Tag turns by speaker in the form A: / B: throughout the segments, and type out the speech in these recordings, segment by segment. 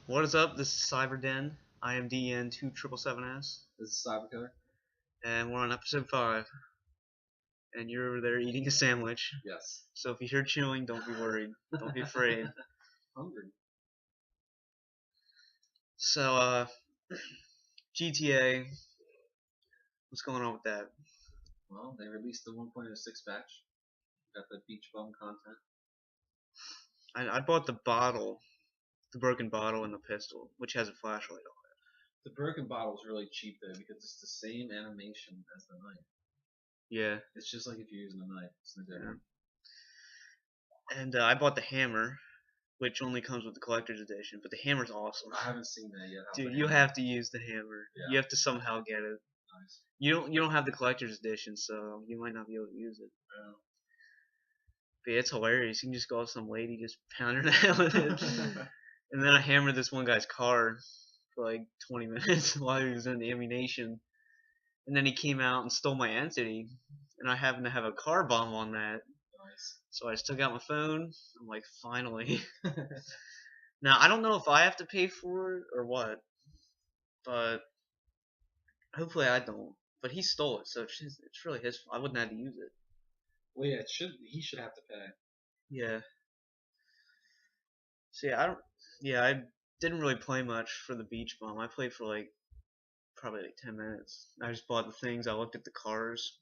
A: What is up? This is Cyberden. I am DN2777S,
B: This is Cyberden.
A: and we're on episode 5. And you're over there eating a sandwich.
B: Yes.
A: So if you hear chewing, don't be worried. Don't be afraid.
B: Hungry.
A: So, GTA, what's going on with that?
B: Well, they released the 1.06 patch. Got the beach bum content.
A: I bought the bottle, the broken bottle and the pistol, which has a flashlight on
B: The broken bottle is really cheap though because it's the same animation as the knife.
A: it. Yeah.
B: It's just like if you're using a knife. It's no different.
A: And I bought the hammer, which only comes with the collector's edition, but the hammer's awesome.
B: I haven't seen that yet.
A: Dude, you have to use the hammer.
B: Yeah.
A: You have to somehow get it.
B: Nice.
A: You don't have the collector's edition, so you might not be able to use it.
B: Yeah.
A: But yeah, it's hilarious. You can just go up some lady, just pound her down with it. And then I hammered this one guy's car for like 20 minutes while he was in the ammunition. And then he came out and stole my entity. And I happened to have a car bomb on that.
B: Nice.
A: So I just took out my phone. I'm like, finally. Now, I don't know if I have to pay for it or what. But hopefully I don't. But he stole it, so it's really his fault. I wouldn't have to use it.
B: Well, yeah, he should have to pay.
A: Yeah. So yeah, I didn't really play much for the beach bomb. I played for like probably like 10 minutes. I just bought the things. I looked at the cars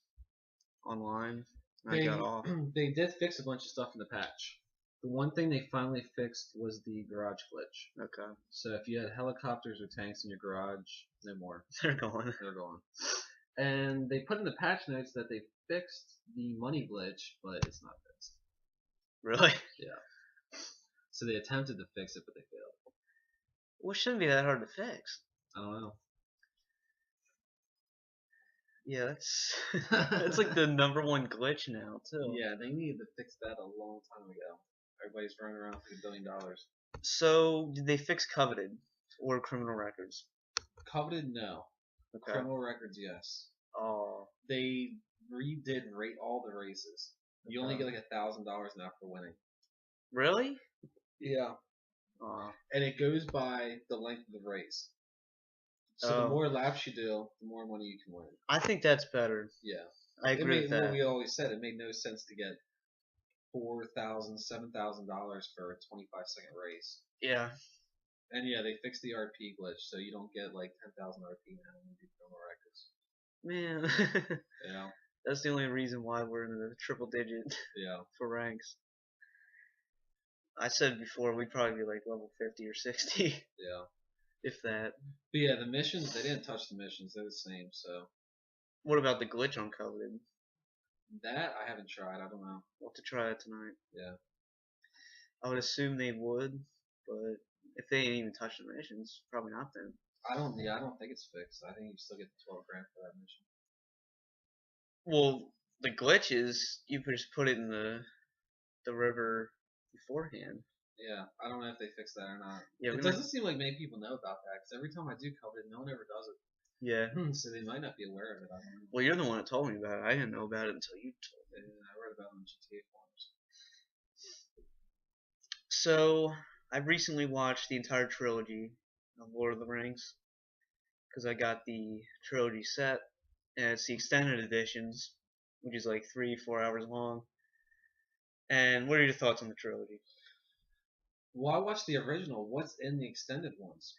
A: online. And I got off.
B: They did fix a bunch of stuff in the patch. The one thing they finally fixed was the garage glitch.
A: Okay.
B: So if you had helicopters or tanks in your garage, no more.
A: They're gone.
B: They're gone. And they put in the patch notes that they fixed the money glitch, but it's not fixed.
A: Really?
B: Yeah. So they attempted to fix it, but they failed.
A: Well, it shouldn't be that hard to fix.
B: I don't know.
A: Yeah, that's like the #1 glitch now too.
B: Yeah, they needed to fix that a long time ago. Everybody's running around for $1 billion.
A: So did they fix coveted or criminal records?
B: Coveted, no.
A: Okay.
B: Criminal records, yes.
A: Oh.
B: They redid rate all the races. You only get like $1,000 now for winning.
A: Really?
B: Yeah. And it goes by the length of the race. So the more laps you do, the more money you can win.
A: I think that's better.
B: Yeah.
A: I agree with that.
B: What we always said, it made no sense to get $4,000, $7,000 for a 25-second race.
A: Yeah.
B: And yeah, they fixed the RP glitch, so you don't get like 10,000 RP now when you do criminal records.
A: Man.
B: Yeah.
A: That's the only reason why we're in the triple digit.
B: Yeah.
A: For ranks. I said before we'd probably be like level 50 or 60.
B: Yeah.
A: If that.
B: But yeah, the missions, they didn't touch the missions. They're the same, so.
A: What about the glitch on coveted?
B: That I haven't tried. I don't know.
A: We'll have to try that tonight.
B: Yeah.
A: I would assume they would, but if they ain't even touched the missions, probably not then.
B: I don't think it's fixed. I think you still get the 12 grand for that mission.
A: Well, the glitch is you just put it in the river beforehand.
B: Yeah, I don't know if they fixed that or not.
A: Yeah,
B: it doesn't seem like many people know about that, because every time I do coveted, no one ever does it.
A: Yeah.
B: So they might not be aware of it. I don't know.
A: Well, you're the one that told me about it. I didn't know about it until you told me.
B: Yeah, I read about it on GTA forums.
A: So, I recently watched the entire trilogy of Lord of the Rings, because I got the trilogy set, and it's the extended editions, which is like 3-4 hours long. And what are your thoughts on the trilogy?
B: Well, I watched the original. What's in the extended ones?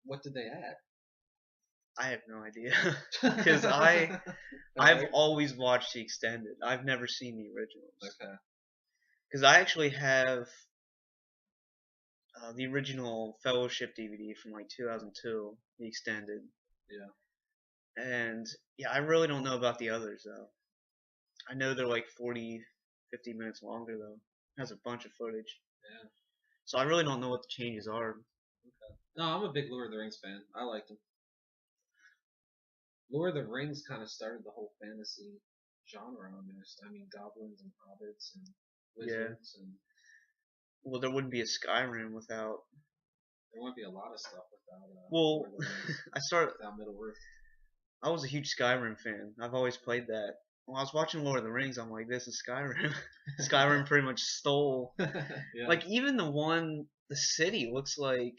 B: What did they add?
A: I have no idea, because I've always watched the extended. I've never seen the originals.
B: Okay.
A: Because I actually have the original Fellowship DVD from like 2002, the extended.
B: Yeah.
A: And yeah, I really don't know about the others though. I know they're like 40, 50 minutes longer though. It has a bunch of footage.
B: Yeah.
A: So I really don't know what the changes are.
B: Okay. No, I'm a big Lord of the Rings fan. I liked them. Lord of the Rings kind of started the whole fantasy genre almost. I mean, goblins and hobbits and wizards and.
A: Well, there wouldn't be a Skyrim without.
B: There wouldn't be a lot of stuff without.
A: Well,
B: without Middle Earth.
A: I was a huge Skyrim fan. I've always played that. When I was watching Lord of the Rings, I'm like, this is Skyrim. Skyrim pretty much stole.
B: Yeah.
A: Like even the city looks like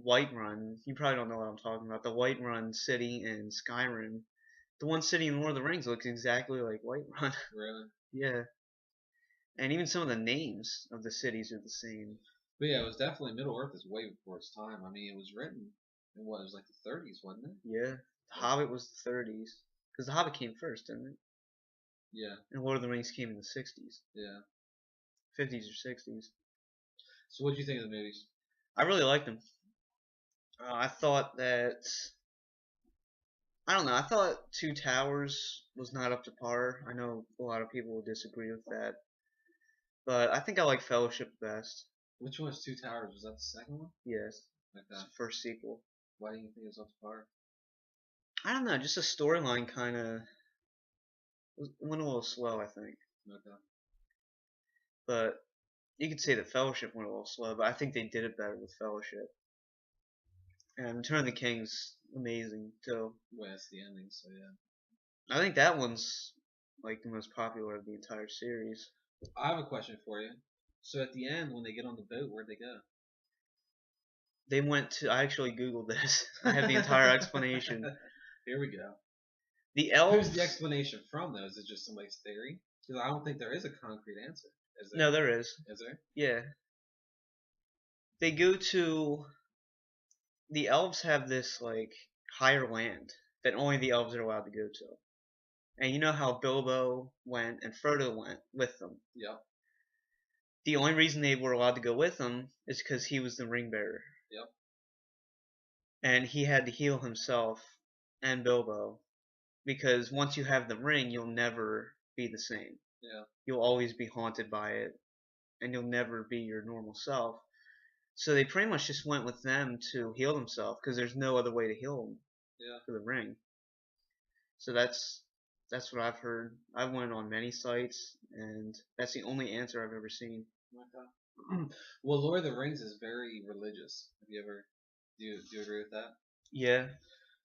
A: Whiterun. You probably don't know what I'm talking about. The Whiterun city in Skyrim. The one city in Lord of the Rings looks exactly like Whiterun.
B: Really?
A: Yeah. And even some of the names of the cities are the same.
B: But yeah, it was definitely Middle Earth is way before its time. I mean, it was written in what, it was like the 30s, wasn't it?
A: Yeah. The Hobbit was the 30s. Because the Hobbit came first, didn't it?
B: Yeah.
A: And Lord of the Rings came in the 60s.
B: Yeah.
A: 50s or 60s.
B: So what do you think of the movies?
A: I really liked them. I thought that... I don't know. I thought Two Towers was not up to par. I know a lot of people will disagree with that. But I think I like Fellowship best.
B: Which one was Two Towers? Was that the second one?
A: Yes.
B: Okay.
A: It's the first sequel.
B: Why do you think it was up to par?
A: I don't know. Just the storyline kind of went a little slow, I think.
B: Okay.
A: But you could say that Fellowship went a little slow, but I think they did it better with Fellowship. And Return of the King's amazing too.
B: Well, that's the ending, so yeah.
A: I think that one's like the most popular of the entire series.
B: I have a question for you. So at the end, when they get on the boat, where'd they go?
A: They went to. I actually googled this. I have the entire explanation.
B: Here we go.
A: The elves.
B: Who's the explanation from, though? Is it just somebody's theory? Because I don't think there is a concrete answer. Is there?
A: No, there is.
B: Is there?
A: Yeah. They go to. The elves have this like higher land that only the elves are allowed to go to. And you know how Bilbo went and Frodo went with them.
B: Yep.
A: The only reason they were allowed to go with him is because he was the ring bearer.
B: Yep.
A: And he had to heal himself and Bilbo. Because once you have the ring, you'll never be the same.
B: Yeah.
A: You'll always be haunted by it. And you'll never be your normal self. So they pretty much just went with them to heal themselves. Because there's no other way to heal them.
B: Yeah.
A: For the ring. So that's what I've heard. I went on many sites, and that's the only answer I've ever seen.
B: Okay. Well, Lord of the Rings is very religious. Have you ever? Do you agree with that?
A: Yeah.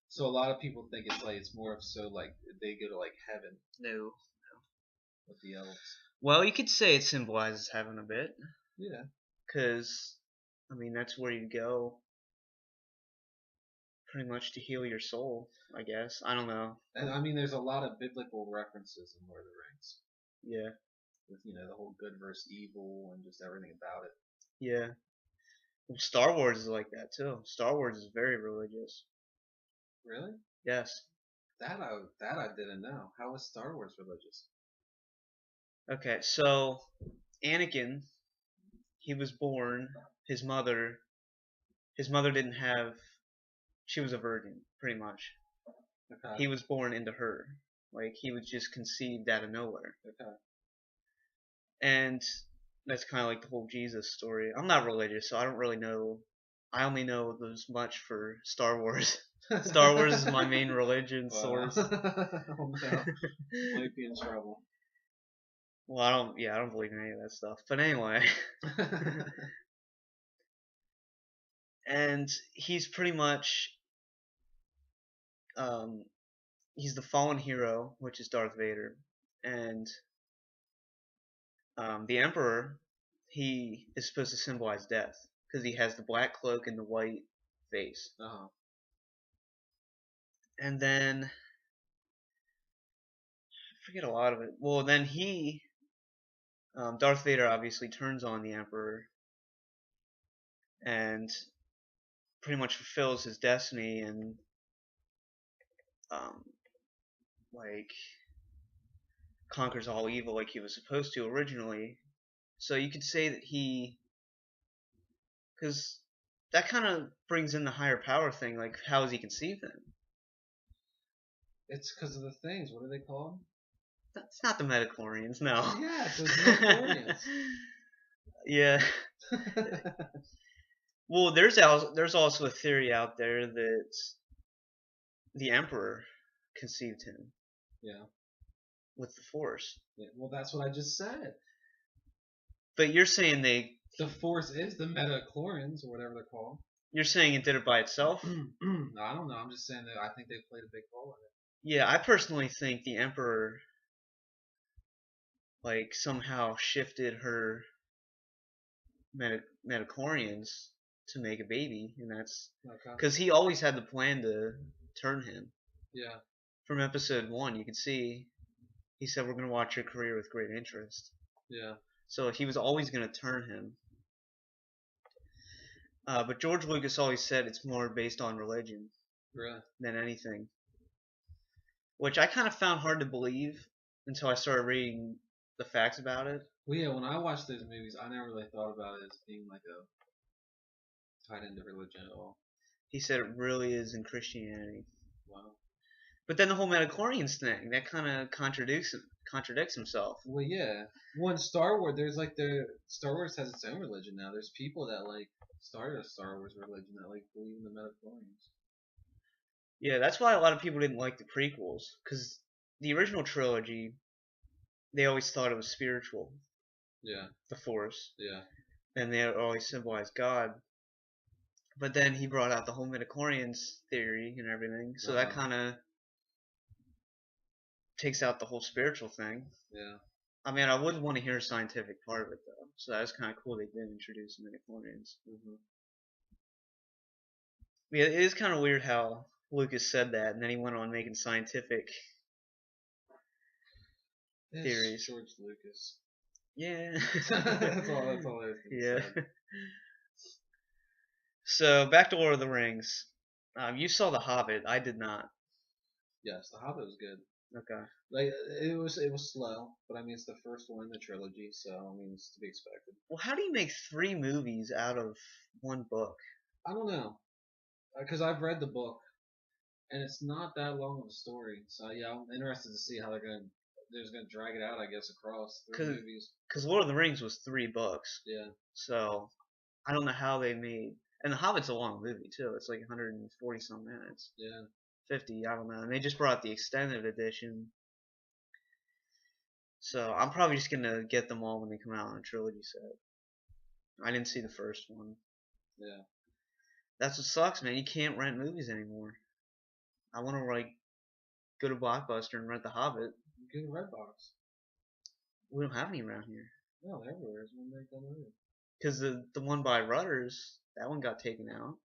B: So a lot of people think it's more of so like they go to like heaven.
A: No.
B: With the elves.
A: Well, you could say it symbolizes heaven a bit.
B: Yeah.
A: Because, I mean, that's where you go. Pretty much to heal your soul, I guess. I don't know.
B: And I mean, there's a lot of biblical references in Lord of the Rings.
A: Yeah.
B: With the whole good versus evil and just everything about it.
A: Yeah. Well, Star Wars is like that too. Star Wars is very religious.
B: Really?
A: Yes.
B: That I didn't know. How is Star Wars religious?
A: Okay, so Anakin, he was born. His mother didn't have. She was a virgin, pretty much.
B: Okay.
A: He was born into her. Like, he was just conceived out of nowhere.
B: Okay.
A: And that's kind of like the whole Jesus story. I'm not religious, so I don't really know. I only know as much for Star Wars. Star Wars is my main religion source.
B: Oh no. Might be in trouble.
A: Well, I don't believe in any of that stuff. But anyway. And he's pretty much he's the fallen hero, which is Darth Vader, and the Emperor, he is supposed to symbolize death because he has the black cloak and the white face.
B: Uh-huh.
A: And then I forget a lot of it. Well, then Darth Vader obviously turns on the Emperor and pretty much fulfills his destiny and like conquers all evil like he was supposed to originally. So you could say that because that kind of brings in the higher power thing. Like, how is he conceived then?
B: It's because of the things. What are they called?
A: That's not the Metachlorians, no.
B: Yeah, it's those Metachlorians.
A: Yeah. Well, there's also a theory out there that the Emperor conceived him.
B: Yeah.
A: With the Force.
B: Yeah. Well, that's what I just said.
A: But you're saying
B: the Force is the Metachlorians, or whatever they're called.
A: You're saying it did it by itself?
B: No, I don't know. I'm just saying that I think they played a big role in it.
A: Yeah, I personally think the Emperor like somehow shifted her Metachlorians to make a baby, and that's
B: Okay.
A: because he always had the plan to turn him.
B: Yeah.
A: From episode 1, you can see he said, "We're going to watch your career with great interest."
B: Yeah.
A: So he was always going to turn him. But George Lucas always said it's more based on religion
B: Really?
A: than anything, which I kind of found hard to believe until I started reading the facts about it.
B: Well, yeah. When I watched those movies, I never really thought about it as being like a tied into religion at all.
A: He said it really is in Christianity.
B: Wow.
A: But then the whole midichlorians thing, that kind of contradicts himself.
B: Well, yeah. Well, in Star Wars, there's like Star Wars has its own religion now. There's people that like started a Star Wars religion that like believe in the midichlorians.
A: Yeah, that's why a lot of people didn't like the prequels, because the original trilogy, they always thought it was spiritual.
B: Yeah.
A: The Force.
B: Yeah.
A: And they always symbolized God. But then he brought out the whole midichlorians theory and everything, so that kind of takes out the whole spiritual thing.
B: Yeah.
A: I mean, I would want to hear a scientific part of it though, so that was kind of cool they did introduce the midichlorians.
B: Mm-hmm.
A: Yeah, it is kind of weird how Lucas said that, and then he went on making scientific theories.
B: George Lucas.
A: Yeah.
B: that's all there is to be said.
A: So back to Lord of the Rings. You saw The Hobbit. I did not.
B: Yes, The Hobbit was good.
A: Okay.
B: Like it was slow, but I mean it's the first one in the trilogy, so I mean it's to be expected.
A: Well, how do you make 3 movies out of one book?
B: I don't know, because I've read the book, and it's not that long of a story. So yeah, I'm interested to see how they're gonna drag it out. I guess across 3 movies.
A: Because Lord of the Rings was 3 books.
B: Yeah.
A: So I don't know how they made. And The Hobbit's a long movie too. It's like 140 some minutes.
B: Yeah.
A: 50, I don't know. And they just brought the extended edition. So I'm probably just gonna get them all when they come out on a trilogy set. I didn't see the first one.
B: Yeah.
A: That's what sucks, man. You can't rent movies anymore. I want to like go to Blockbuster and rent The Hobbit.
B: You get a Redbox.
A: We don't have any around here.
B: No, everywhere is when they come in.
A: Because the one by Rudders, that one got taken out.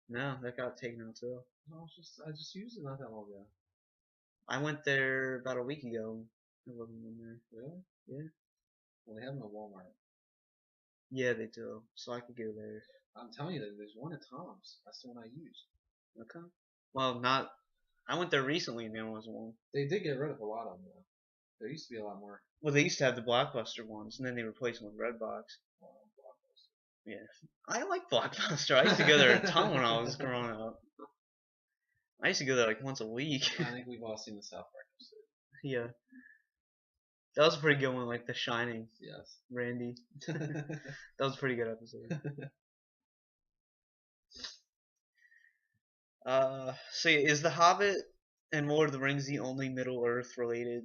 A: No, that got taken out too.
B: No, I just used it not that long ago.
A: I went there about a week ago. There wasn't one there.
B: Really?
A: Yeah.
B: Well, they have them at Walmart.
A: Yeah, they do. So I could go there.
B: I'm telling you, there's one at Tom's. That's the one I used.
A: Okay. Well, not. I went there recently and there wasn't one.
B: They did get rid of a lot of them though. There used to be a lot more.
A: Well, they used to have the Blockbuster ones, and then they replaced them with Redbox. Yeah, I like Blockbuster. I used to go there a ton when I was growing up. I used to go there like once a week.
B: I think we've all seen the South Park episode.
A: Yeah, that was a pretty good one, like The Shining.
B: Yes.
A: Randy. That was a pretty good episode. So is The Hobbit and Lord of the Rings the only Middle Earth related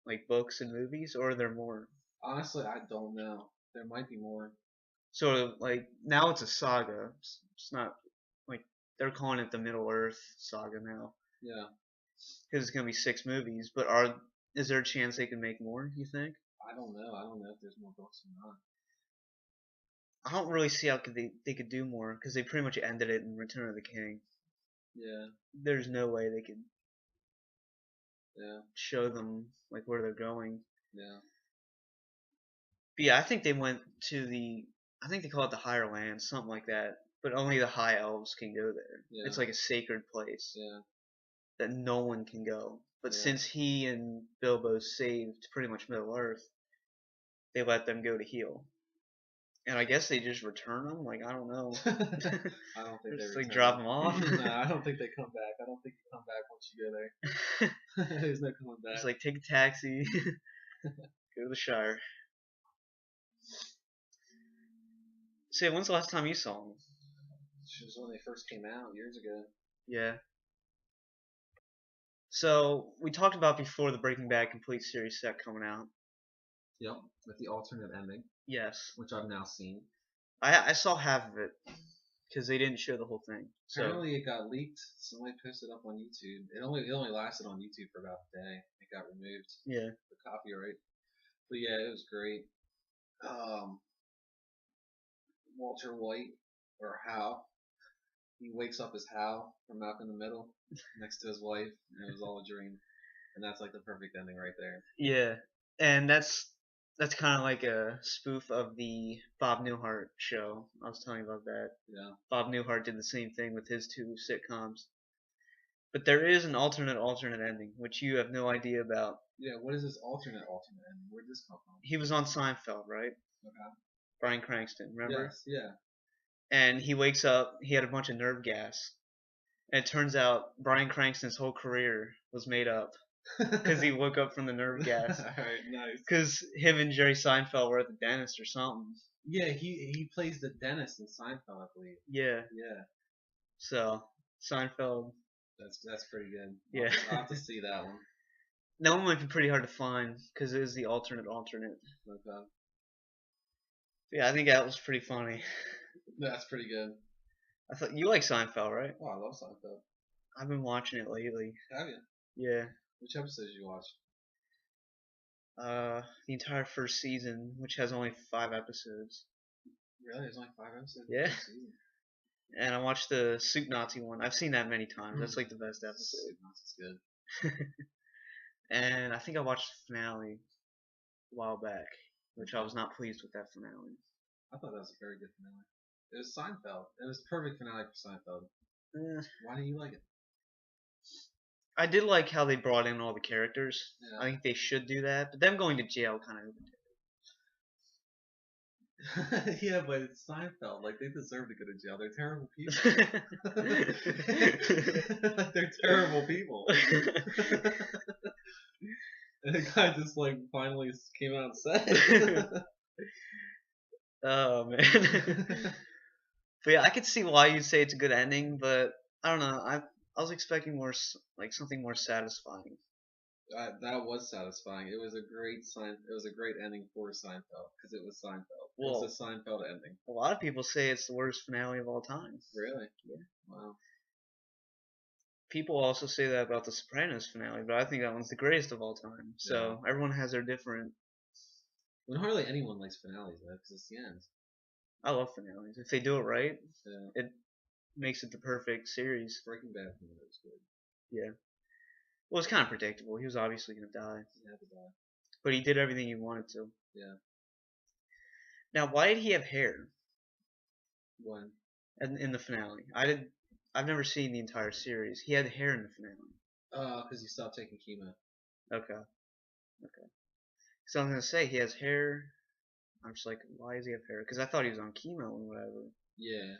A: like books and movies, or are there more?
B: Honestly, I don't know. There might be more.
A: So like now it's a saga. It's not like they're calling it the Middle Earth saga now.
B: Yeah.
A: Because it's gonna be 6 movies, but is there a chance they can make more? You think?
B: I don't know. I don't know if there's more books or not.
A: I don't really see how they could do more because they pretty much ended it in Return of the King.
B: Yeah.
A: There's no way they could.
B: Yeah.
A: Show them like where they're going.
B: Yeah.
A: But yeah, I think they went to I think they call it the Higher Land, something like that. But only the High Elves can go there.
B: Yeah.
A: It's like a sacred place.
B: Yeah.
A: That no one can go. But
B: Yeah.
A: since he and Bilbo saved pretty much Middle Earth, they let them go to heal. And I guess they just return them. Like I don't know.
B: I don't think they
A: just like drop them off.
B: No, I don't think they come back. I don't think you come back once you go there. There's no coming back.
A: It's like take a taxi, go to the Shire. Say, when's the last time you saw them?
B: It was when they first came out years ago.
A: Yeah. So we talked about before the Breaking Bad complete series set coming out.
B: Yep, with the alternate ending.
A: Yes.
B: Which I've now seen.
A: I saw half of it because they didn't show the whole thing. So
B: apparently it got leaked. Somebody posted it up on YouTube. It only lasted on YouTube for about a day. It got removed.
A: Yeah.
B: For copyright. But yeah, it was great. Walter White or Hal. He wakes up as Hal from Malcolm in the Middle next to his wife, and it was all a dream. And that's like the perfect ending right there.
A: Yeah, and that's kind of like a spoof of the Bob Newhart show. I was telling you about that.
B: Yeah.
A: Bob Newhart did the same thing with his two sitcoms. But there is an alternate ending, which you have no idea about.
B: Yeah, what is this alternate ending? Where'd this come from?
A: He was on Seinfeld, right?
B: Okay.
A: Bryan Cranston, remember?
B: Yes, yeah.
A: And he wakes up, he had a bunch of nerve gas. And it turns out Bryan Cranston's whole career was made up because he woke up from the nerve gas.
B: Alright, nice.
A: Because him and Jerry Seinfeld were at the dentist or something.
B: Yeah, he plays the dentist in Seinfeld, I believe.
A: Yeah.
B: Yeah.
A: So, Seinfeld.
B: That's pretty good.
A: Yeah.
B: I'll have to see that one.
A: That one might be pretty hard to find because it is the alternate.
B: Okay.
A: Yeah, I think that was pretty funny.
B: That's pretty good.
A: I thought you like Seinfeld, right?
B: Oh, I love Seinfeld.
A: I've been watching it lately.
B: Have you?
A: Yeah.
B: Which episodes did you watch?
A: The entire first season, which has only 5 episodes.
B: Really? There's only 5 episodes?
A: Yeah.
B: In the season?
A: And I watched the Soup Nazi one. I've seen that many times. That's like the best episode.
B: That's good.
A: And I think I watched the finale a while back, which I was not pleased with that finale.
B: I thought that was a very good finale. It was Seinfeld. It was perfect finale for Seinfeld. Why didn't you like it?
A: I did like how they brought in all the characters.
B: Yeah.
A: I think they should do that, but them going to jail kind of.
B: Yeah, but it's Seinfeld. Like, they deserve to go to jail. They're terrible people. They're terrible people. And the guy just, like, finally came out and said it.
A: Oh, man. But yeah, I could see why you'd say it's a good ending, but I don't know. I was expecting more, like something more satisfying.
B: That was satisfying. It was a great It was a great ending for Seinfeld because it was Seinfeld.
A: Well,
B: it was a Seinfeld ending.
A: A lot of people say it's the worst finale of all time.
B: Really?
A: Yeah.
B: Wow.
A: People also say that about the Sopranos finale, but I think that one's the greatest of all time. So everyone has their different.
B: And hardly anyone likes finales though, because it's the end.
A: I love finales. If they do it right,
B: Yeah.
A: it makes it the perfect series.
B: Breaking Bad finale was good.
A: Yeah. Well, it's kind of predictable. He was obviously going to die.
B: He had to die.
A: But he did everything he wanted to.
B: Yeah.
A: Now, why did he have hair?
B: When?
A: In the finale. I've never seen the entire series. He had hair in the finale.
B: Because he stopped taking chemo.
A: Okay. So I was going to say, he has hair. I'm just like, why does he have hair? Because I thought he was on chemo and whatever.
B: Yeah.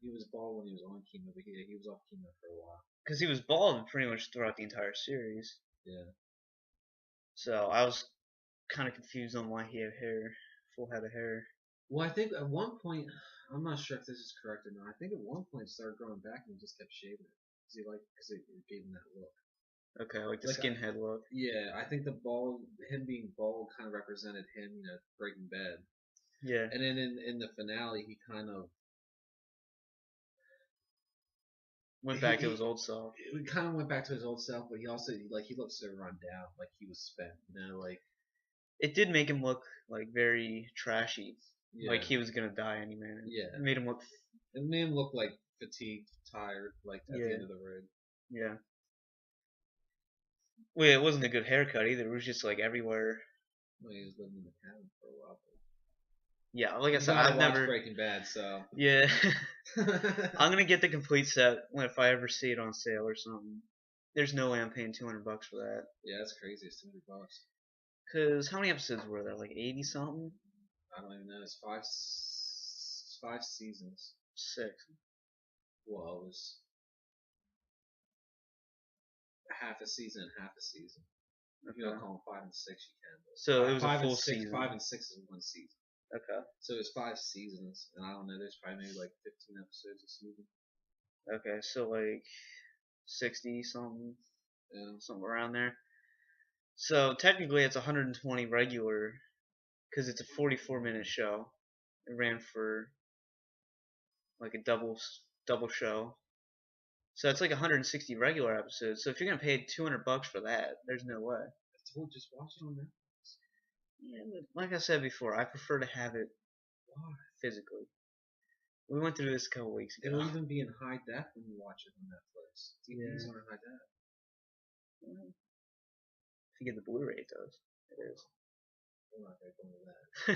B: He was bald when he was on chemo, but he was off chemo for a while.
A: Because he was bald pretty much throughout the entire series.
B: Yeah.
A: So I was kind of confused on why he had hair, full head of hair.
B: Well, I think at one point, I'm not sure if this is correct or not. I think at one point it started growing back and he just kept shaving it because it gave him that look.
A: Okay, like the
B: Like,
A: skinhead look.
B: Yeah, I think him being bald, kind of represented him, Breaking Bad.
A: Yeah.
B: And then in the finale, he kind of
A: went back to his old self.
B: He kind of went back to his old self, but he also he looked so run down, like he was spent. Like
A: it did make him look like very trashy,
B: yeah.
A: like he was gonna die any minute.
B: Yeah,
A: it made him look.
B: It made him look like fatigued, tired, like at the end of the road.
A: Yeah. Well, it wasn't a good haircut either. It was just like everywhere.
B: Well, he was living in the cabin for a while.
A: Yeah, like I said, I've never
B: Breaking Bad, so
A: yeah. I'm gonna get the complete set if I ever see it on sale or something. There's no way I'm paying $200 for that.
B: Yeah, that's crazy. It's $200.
A: Cause how many episodes were there? Like 80 something?
B: I don't even know. It's five seasons.
A: 6.
B: Well, it was half a season and half a season. If you don't call them 5 and 6, you can.
A: So it was a full season.
B: 5 and 6 is one season.
A: Okay.
B: So it's 5 seasons, and I don't know. There's probably maybe like 15 episodes a season.
A: Okay, so like 60 something, somewhere around there. So technically, it's 120 regular, because it's a 44-minute show. It ran for like a double show. So it's like 160 regular episodes. So if you're gonna pay $200 for that, there's no way.
B: I told you, just watch it on Netflix.
A: Yeah, but like I said before, I prefer to have it physically. We went through this a couple weeks ago.
B: It'll even be in high def when you watch it on Netflix. DVDs
A: Yeah.
B: are in high def.
A: If you get the Blu-ray, it does. It is.
B: I'm not going to go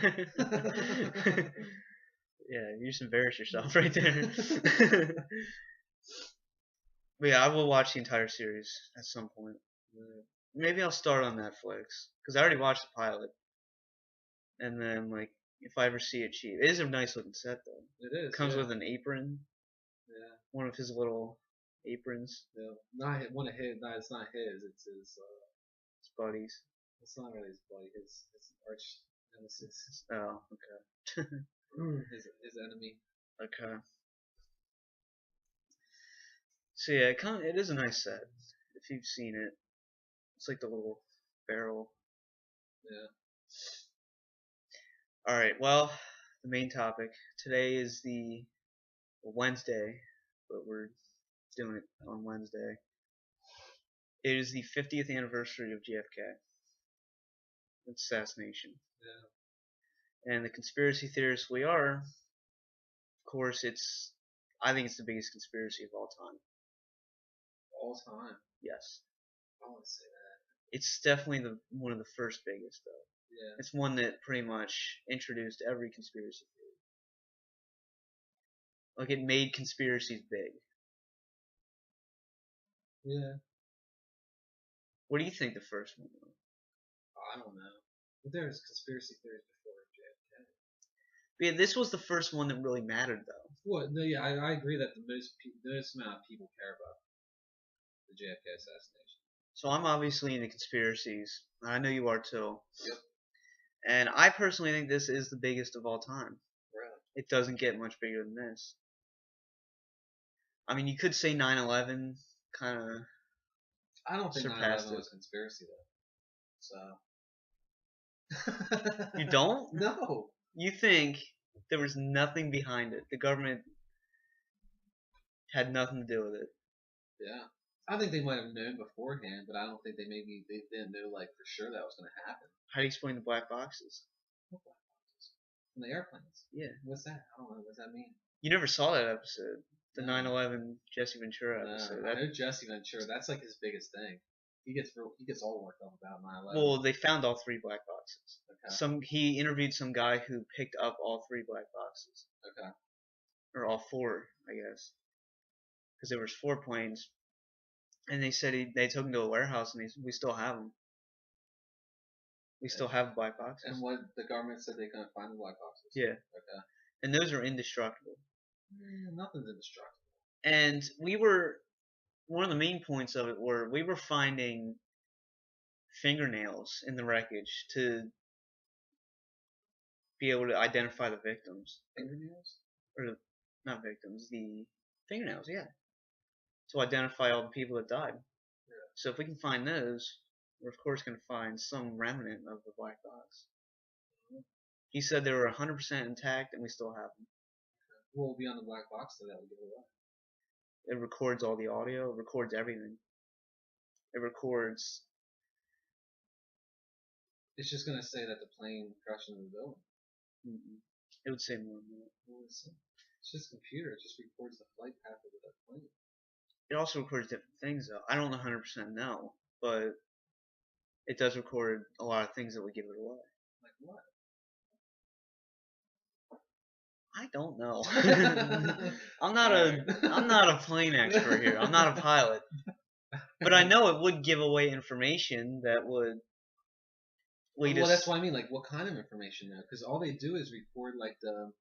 B: into that.
A: Yeah, you just embarrass yourself right there. But yeah, I will watch the entire series at some point. Maybe I'll start on Netflix because I already watched the pilot, and then like if I ever see it cheap, it is a nice looking set though.
B: It is.
A: It comes
B: yeah.
A: with an apron.
B: Yeah.
A: One of his little aprons.
B: Yeah. Not one of his. No, it's not his. It's
A: his buddies.
B: It's not really his buddy. His arch nemesis.
A: Oh, okay.
B: his enemy.
A: Okay. So yeah, it is a nice set. If you've seen it, it's like the little barrel.
B: Yeah.
A: All right. Well, the main topic today is the Wednesday, but we're doing it on Wednesday. It is the 50th anniversary of JFK. Assassination.
B: Yeah.
A: And the conspiracy theorists we are, of course, I think it's the biggest conspiracy of all time.
B: All time?
A: Yes.
B: I want to say that.
A: It's definitely one of the first biggest, though.
B: Yeah.
A: It's one that pretty much introduced every conspiracy theory. Like, it made conspiracies big.
B: Yeah.
A: What do you think the first one was?
B: I don't know. But there's conspiracy theories before JFK.
A: But yeah, this was the first one that really mattered, though.
B: Well, no, yeah, I agree that the most amount of people care about the JFK assassination.
A: So I'm obviously into conspiracies. I know you are too.
B: Yep.
A: And I personally think this is the biggest of all time.
B: Really?
A: It doesn't get much bigger than this. I mean, you could say 9/11 kind of.
B: I don't think 9/11 was conspiracy though. So.
A: You don't?
B: No.
A: You think there was nothing behind it? The government had nothing to do with it?
B: Yeah. I think they might have known beforehand, but I don't think they didn't know like for sure that was going to happen.
A: How do you explain the black boxes?
B: What black boxes? From the airplanes.
A: Yeah.
B: What's that? I don't know. What does that mean?
A: You never saw that episode, the 9/11 Jesse Ventura episode.
B: I know Jesse Ventura. That's like his biggest thing. He gets all worked up about 9/11.
A: Well, they found all three black boxes.
B: Okay.
A: He interviewed some guy who picked up all three black boxes.
B: Okay.
A: Or all four, I guess, because there was 4 planes. And they said they took him to a warehouse, and we still have them. We still have black boxes.
B: And what the government said they couldn't find the black boxes.
A: Yeah.
B: Okay.
A: And those are indestructible.
B: Nothing's indestructible.
A: And one of the main points of it were we were finding fingernails in the wreckage to be able to identify the victims.
B: Fingernails?
A: Or not victims, the fingernails, yeah. To identify all the people that died.
B: Yeah.
A: So if we can find those, we're of course going to find some remnant of the black box. Mm-hmm. He said they were 100% intact, and we still have them.
B: What will be on the black box so that will give it away?
A: It records all the audio. It records everything. It records.
B: It's just going to say that the plane crashed into the building.
A: Mm-mm. It would say more than that.
B: What would it say? It's just a computer. It just records the flight path of that plane.
A: It also records different things, though. I don't 100% know, but it does record a lot of things that would give it away.
B: Like what?
A: I don't know. I'm not a plane expert here. I'm not a pilot. But I know it would give away information that would lead us.
B: Well, that's what I mean. Like, what kind of information now? Because all they do is record like the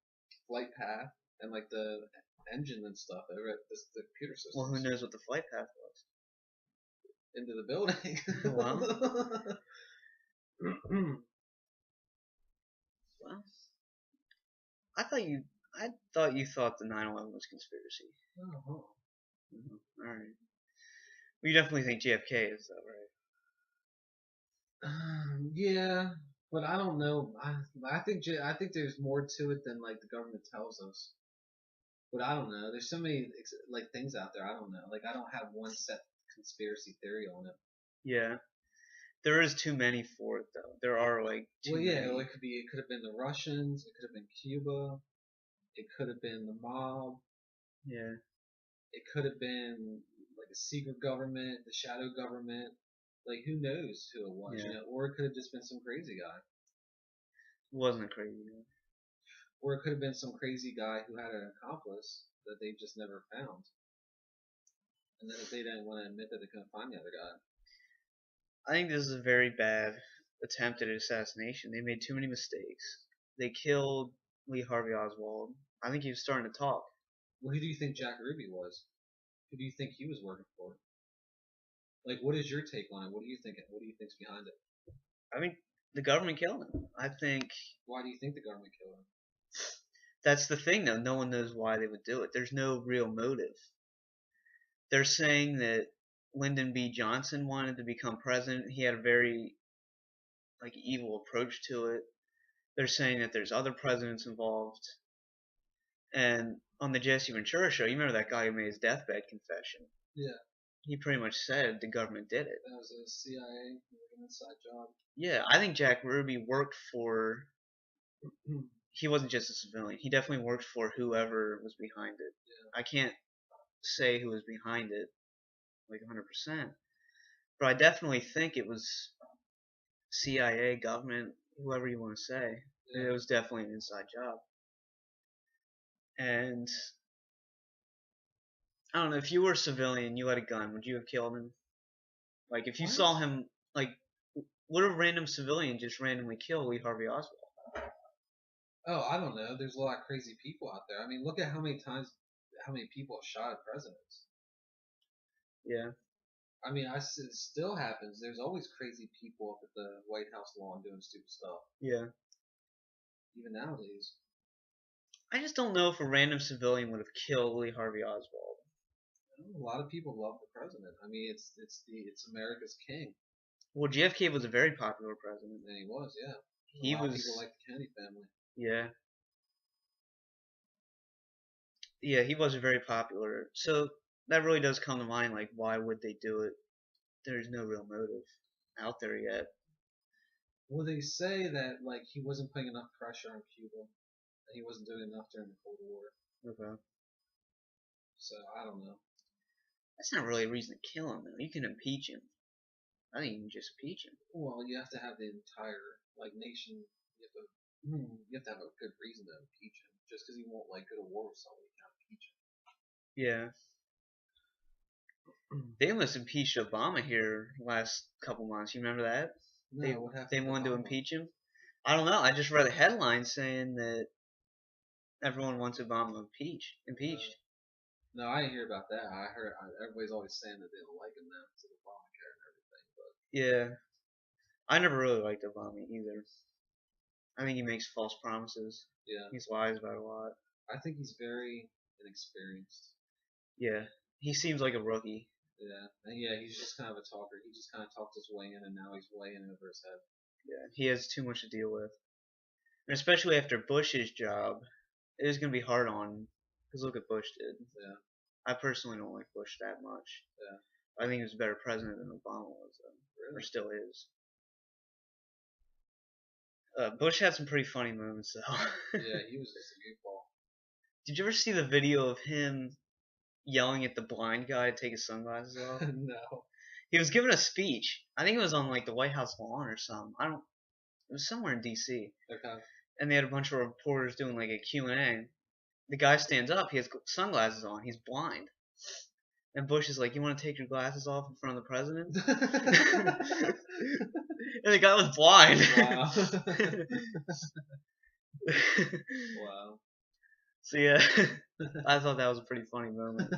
B: flight path and like the engine and stuff over at the computer system.
A: Well, who knows what the flight path was?
B: Into the building.
A: Well, well, I thought you thought the 9/11 was conspiracy.
B: Oh.
A: All right. Well, you definitely think JFK is, though, right?
B: Yeah, but I don't know. I think there's more to it than like the government tells us. But I don't know. There's so many like things out there. I don't know. Like I don't have one set conspiracy theory on it.
A: Yeah. There is too many for it, though. There are like too many.
B: Well, it could have been the Russians. It could have been Cuba. It could have been the mob.
A: Yeah.
B: It could have been like a secret government, the shadow government. Like who knows who it was,
A: Yeah.
B: Or it could have just been some crazy guy.
A: Wasn't a crazy guy.
B: Or it could have been some crazy guy who had an accomplice that they just never found. And then if they didn't want to admit that they couldn't find the other guy.
A: I think this is a very bad attempt at assassination. They made too many mistakes. They killed Lee Harvey Oswald. I think he was starting to talk.
B: Well, who do you think Jack Ruby was? Who do you think he was working for? Like, what is your take on it? What do you think? What do you think's behind it?
A: I mean, the government killed him. I think
B: Why do you think the government killed him?
A: that's the thing, though. No one knows why they would do it. There's no real motive. They're saying that Lyndon B. Johnson wanted to become president. He had a very evil approach to it. They're saying that there's other presidents involved. And on the Jesse Ventura show, you remember that guy who made his deathbed confession?
B: Yeah.
A: He pretty much said the government did it.
B: That was a CIA, an inside job.
A: Yeah, I think Jack Ruby worked for. He wasn't just a civilian. He definitely worked for whoever was behind it.
B: Yeah.
A: I can't say who was behind it, 100%. But I definitely think it was CIA, government, whoever you want to say.
B: Yeah.
A: It was definitely an inside job. And I don't know, if you were a civilian, you had a gun, would you have killed him? Like, if you
B: What?
A: saw him, would a random civilian just randomly kill Lee Harvey Oswald?
B: Oh, I don't know. There's a lot of crazy people out there. I mean, look at how many people have shot at presidents.
A: Yeah.
B: I mean, it still happens. There's always crazy people up at the White House lawn doing stupid stuff.
A: Yeah.
B: Even nowadays.
A: I just don't know if a random civilian would have killed Lee Harvey Oswald.
B: A lot of people love the president. I mean, it's America's king.
A: Well, JFK was a very popular president.
B: And he was, yeah.
A: He
B: a lot
A: was.
B: of people like the Kennedy family.
A: Yeah. Yeah, he was very popular. So that really does come to mind. Like, why would they do it? There's no real motive out there yet.
B: Well, they say that he wasn't putting enough pressure on Cuba, and he wasn't doing enough during the Cold War.
A: Okay.
B: So I don't know.
A: That's not really a reason to kill him, though. You can impeach him. I think you can just impeach him.
B: Well, you have to have the entire nation. You have to have a good reason to impeach him. Just because he won't go to war with someone, you can't impeach him.
A: Yeah. They almost impeached Obama here last couple months. You remember that?
B: No, what happened?
A: They wanted to impeach him. I don't know. I just read a headline saying that everyone wants Obama impeached.
B: No, I didn't hear about that. I heard everybody's always saying that they don't like him now because of Obamacare and everything. But
A: yeah, I never really liked Obama either. I think he makes false promises.
B: Yeah,
A: He lies about a lot.
B: I think he's very inexperienced.
A: Yeah, he seems like a rookie.
B: Yeah, and yeah, he's just kind of a talker. He just kind of talked his way in, and now he's way in over his head.
A: Yeah, he has too much to deal with, and especially after Bush's job, it is going to be hard on him. Because look what Bush did.
B: Yeah.
A: I personally don't like Bush that much.
B: Yeah.
A: I think he was a better president than Obama was, though.
B: Really?
A: Or still is. Bush had some pretty funny moments, though.
B: Yeah, he was just a goofball.
A: Did you ever see the video of him yelling at the blind guy to take his sunglasses off?
B: No.
A: He was giving a speech. I think it was on the White House lawn or something. It was somewhere in D.C.
B: Okay.
A: And they had a bunch of reporters doing a Q&A. The guy stands up. He has sunglasses on. He's blind. And Bush is like, "You want to take your glasses off in front of the president?" And the guy was blind.
B: Wow. Wow.
A: So yeah, I thought that was a pretty funny moment.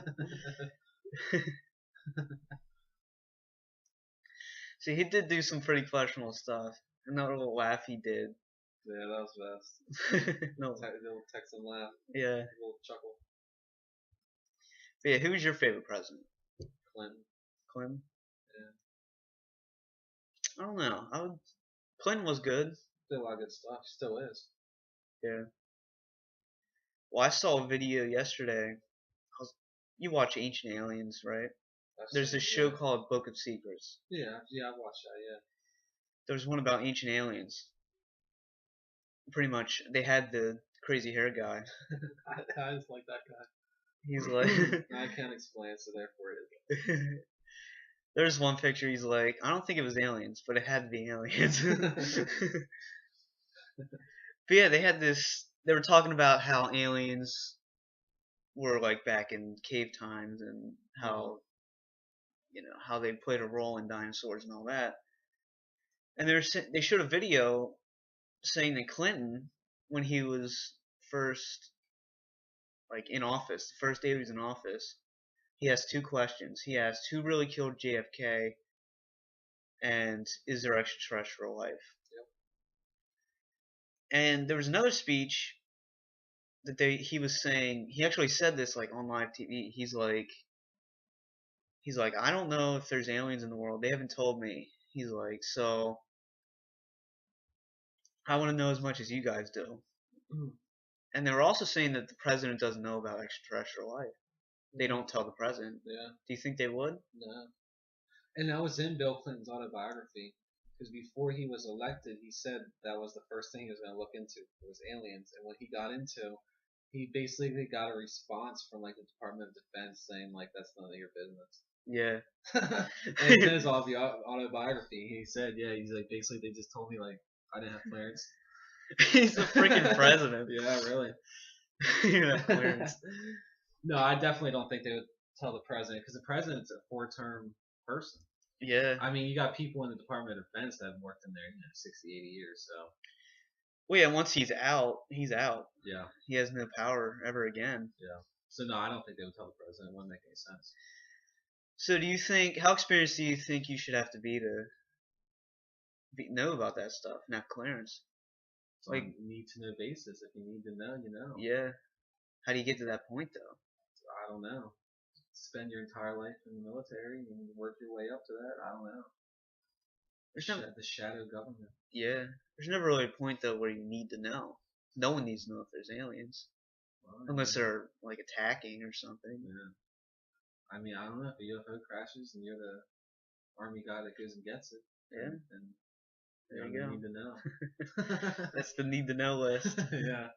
A: See, he did do some pretty questionable stuff. And that little laugh he did.
B: Yeah, that was best.
A: No.
B: The little Texan laugh.
A: Yeah.
B: A little chuckle.
A: But yeah, who was your favorite president?
B: Clinton.
A: Clinton?
B: Yeah.
A: I don't know. Clinton was good.
B: Did a lot of good stuff. Still is.
A: Yeah. Well, I saw a video yesterday. You watch Ancient Aliens, right? There's this show called Book of Secrets.
B: Yeah, I've watched that, yeah.
A: There's one about ancient aliens. Pretty much, they had the crazy hair guy.
B: I just like that
A: He's like,
B: guy. I can't explain, so therefore it
A: there's one picture. He's like, I don't think it was aliens, but it had to be aliens.
B: is.
A: But yeah, they had this. They were talking about how aliens were like back in cave times and how how they played a role in dinosaurs and all that. And they showed a video saying that Clinton, when he was first like in office, the first day he was in office, he asked two questions. He asked who really killed JFK and is there extraterrestrial life?
B: Yep.
A: And there was another speech that he was saying. He actually said this like on live TV. He's like I don't know if there's aliens in the world. They haven't told me. He's like, so I want to know as much as you guys do. And they were also saying that the president doesn't know about extraterrestrial life. They don't tell the president.
B: Yeah.
A: Do you think they would?
B: No. And that was in Bill Clinton's autobiography. Because before he was elected, he said that was the first thing he was going to look into was aliens. And what he got into, he basically got a response from like the Department of Defense saying like that's none of your business.
A: Yeah.
B: And in his autobiography, he said, yeah, he's like basically they just told me like I didn't have clearance.
A: He's the freaking president.
B: Yeah, really.
A: You have clearance.
B: No, I definitely don't think they would tell the president because the president's a 4-term person.
A: Yeah.
B: I mean, you got people in the Department of Defense that have worked in there, 60, 80 years. So.
A: Well, yeah. Once he's out, he's out.
B: Yeah.
A: He has no power ever again.
B: Yeah. So no, I don't think they would tell the president. It wouldn't make any sense.
A: So do you think? How experienced do you think you should have to be to know about that stuff and have clearance?
B: It's like need to know basis. If you need to know, you know.
A: Yeah. How do you get to that point though?
B: I don't know. Spend your entire life in the military and work your way up to that. I don't know. There's the shadow government.
A: Yeah. There's never really a point though where you need to know. No one needs to know if there's aliens, unless they're like attacking or something.
B: Yeah. I mean, I don't know if a UFO crashes and you're the army guy that goes and gets it.
A: Yeah.
B: Then
A: there you go.
B: Need to know.
A: That's the need to know list.
B: Yeah.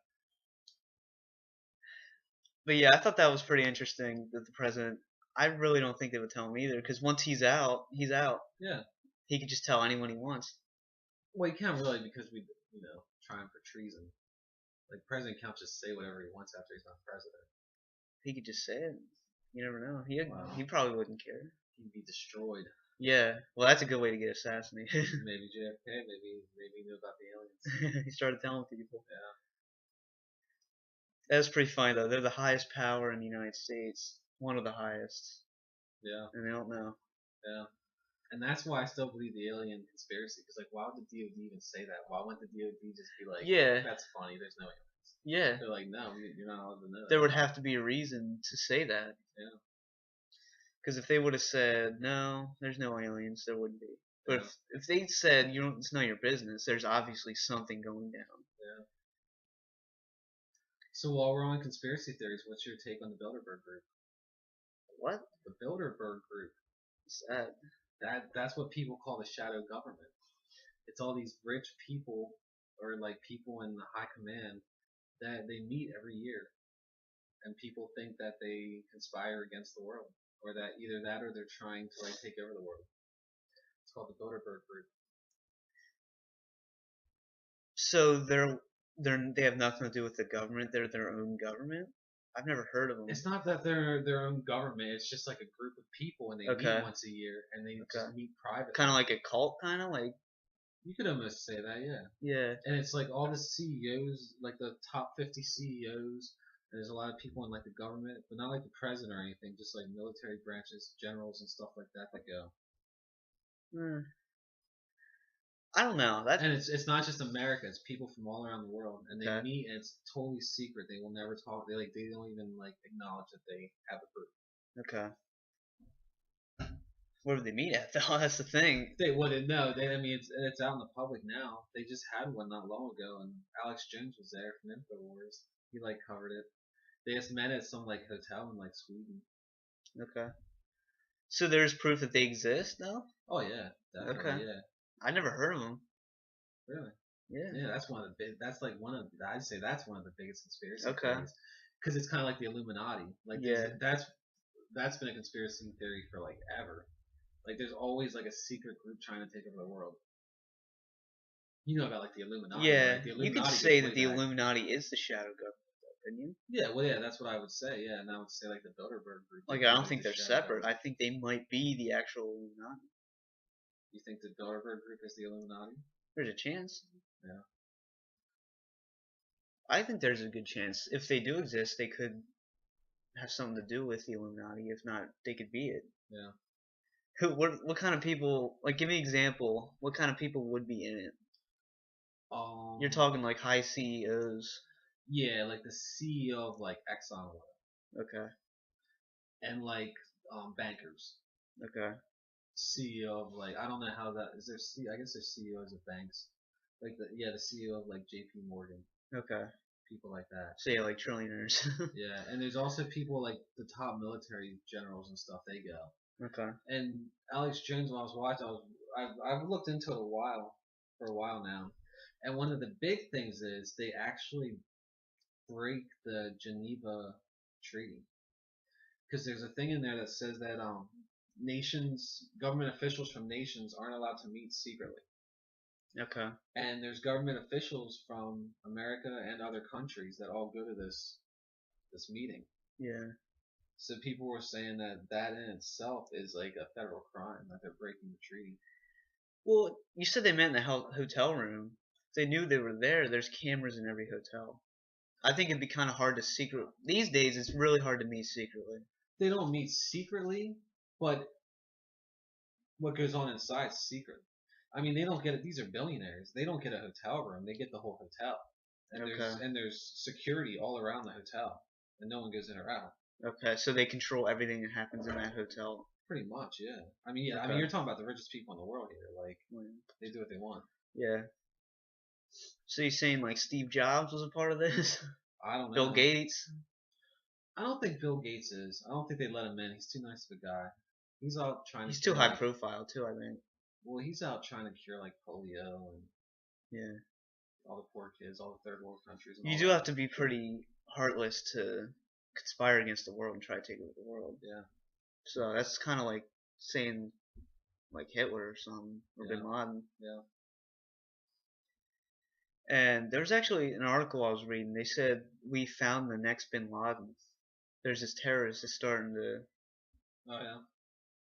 A: But yeah, I thought that was pretty interesting that the president. I really don't think they would tell him either, because once he's out, he's out.
B: Yeah.
A: He could just tell anyone he wants.
B: Well, he can't really because we, trying for treason. Like president can't just say whatever he wants after he's not president.
A: He could just say it. You never know. He probably wouldn't care.
B: He'd be destroyed.
A: Yeah. Well, that's a good way to get assassinated.
B: Maybe JFK. Maybe he knew about the aliens.
A: He started telling people.
B: Yeah.
A: That's pretty funny though. They're the highest power in the United States. One of the highest.
B: Yeah.
A: And they don't know.
B: Yeah. And that's why I still believe the alien conspiracy. Because like, why would the DoD even say that? Why wouldn't the DoD just be like,
A: yeah,
B: that's funny. There's no aliens.
A: Yeah.
B: They're like, no, you're not allowed to know.
A: There would have to be a reason to say that.
B: Yeah.
A: Because if they would have said no, there's no aliens, there wouldn't be. But
B: Yeah.
A: if they said it's none of your business, there's obviously something going down.
B: Yeah. So while we're on conspiracy theories, what's your take on the Bilderberg Group?
A: What?
B: The Bilderberg Group.
A: What's that?
B: That's what people call the shadow government. It's all these rich people or like people in the high command that they meet every year, and people think that they conspire against the world, or that either that or they're trying to like take over the world. It's called the Bilderberg Group.
A: So they have nothing to do with the government. They're their own government. I've never heard of them.
B: It's not that they're their own government. It's just like a group of people, and they meet once a year, and they just meet privately.
A: Kind of like a cult, kind of like.
B: You could almost say that, yeah.
A: Yeah.
B: And it's like all the CEOs, like the top 50 CEOs. And there's a lot of people in like the government, but not like the president or anything. Just like military branches, generals, and stuff like that go.
A: I don't know.
B: And it's not just America. It's people from all around the world, and they meet, and it's totally secret. They will never talk. They don't even like acknowledge that they have a group.
A: Okay. Where would they meet at though? That's the thing.
B: They wouldn't know. I mean, it's out in the public now. They just had one not long ago, and Alex Jones was there from InfoWars. He like covered it. They just met at some like hotel in like Sweden.
A: Okay. So there's proof that they exist though?
B: Oh yeah, definitely.
A: Okay.
B: Yeah.
A: I never heard of them.
B: Really? Yeah, that's one of the big. That's like one of. I'd say that's one of the biggest conspiracy
A: Okay.
B: theories, because it's kind of like the Illuminati. Like
A: Yeah.
B: that's been a conspiracy theory for like ever. Like there's always like a secret group trying to take over the world. You know about like the Illuminati,
A: Yeah.
B: right? The
A: You could
B: Illuminati goes
A: say
B: way
A: that the
B: back.
A: Illuminati is the shadow government, though, couldn't you?
B: Yeah, well, yeah, that's what I would say. Yeah, and I would say like the Bilderberg group
A: Like,
B: would
A: I
B: be
A: don't
B: like
A: think
B: the
A: they're
B: shadow
A: separate. I
B: government.
A: think they might be the actual Illuminati.
B: You think the Bilderberg group is the Illuminati?
A: There's a chance.
B: Yeah.
A: I think there's a good chance. If they do exist, they could have something to do with the Illuminati. If not, they could be it.
B: Yeah.
A: What kind of people? Like, give me an example. What kind of people would be in it? You're
B: Um.
A: talking like high CEOs.
B: Yeah, like the CEO of like Exxon Oil,
A: Okay.
B: and like bankers.
A: Okay.
B: CEO of like I don't know how that is. There I guess there's CEOs of banks. Like the CEO of like J.P. Morgan,
A: Okay.
B: people like that.
A: So yeah, like trillionaires.
B: Yeah, and there's also people like the top military generals and stuff. They go.
A: Okay.
B: And Alex Jones, when I was watching, I've looked into it for a while now, and one of the big things is they actually break the Geneva Treaty, because there's a thing in there that says that government officials from nations aren't allowed to meet secretly,
A: Okay.
B: and there's government officials from America and other countries that all go to this meeting.
A: Yeah.
B: So people were saying that in itself is like a federal crime, that they're breaking the treaty.
A: Well, you said they met in the hotel room. They knew they were there. There's cameras in every hotel. I think it'd be kind of hard to secret. These days, it's really hard to meet secretly.
B: They don't meet secretly, but what goes on inside is secret. I mean, they don't get it. These are billionaires. They don't get a hotel room. They get the whole hotel, and
A: Okay.
B: there's security all around the hotel, and no one goes in or out.
A: Okay, so they control everything that happens in that hotel.
B: Pretty much, yeah. I mean, yeah. I
A: Okay.
B: mean, you're talking about the richest people in the world here. Like, they do what they want.
A: Yeah. So you're saying like Steve Jobs was a part of this?
B: I don't know.
A: Bill Gates?
B: I don't think Bill Gates is. I don't think they let him in. He's too nice of a guy. He's out trying to.
A: He's too
B: cure,
A: high
B: like,
A: profile too, I think.
B: Well, he's out trying to cure like polio and
A: Yeah.
B: all the poor kids, all the third world countries. And
A: You
B: all
A: do
B: that.
A: have to be pretty heartless to conspire against the world and try to take over the world.
B: Yeah.
A: So that's kind of like saying like Hitler or something, or Bin Laden.
B: Yeah.
A: And there's actually an article I was reading. They said we found the next Bin Laden. There's this terrorist that's starting to
B: Oh yeah.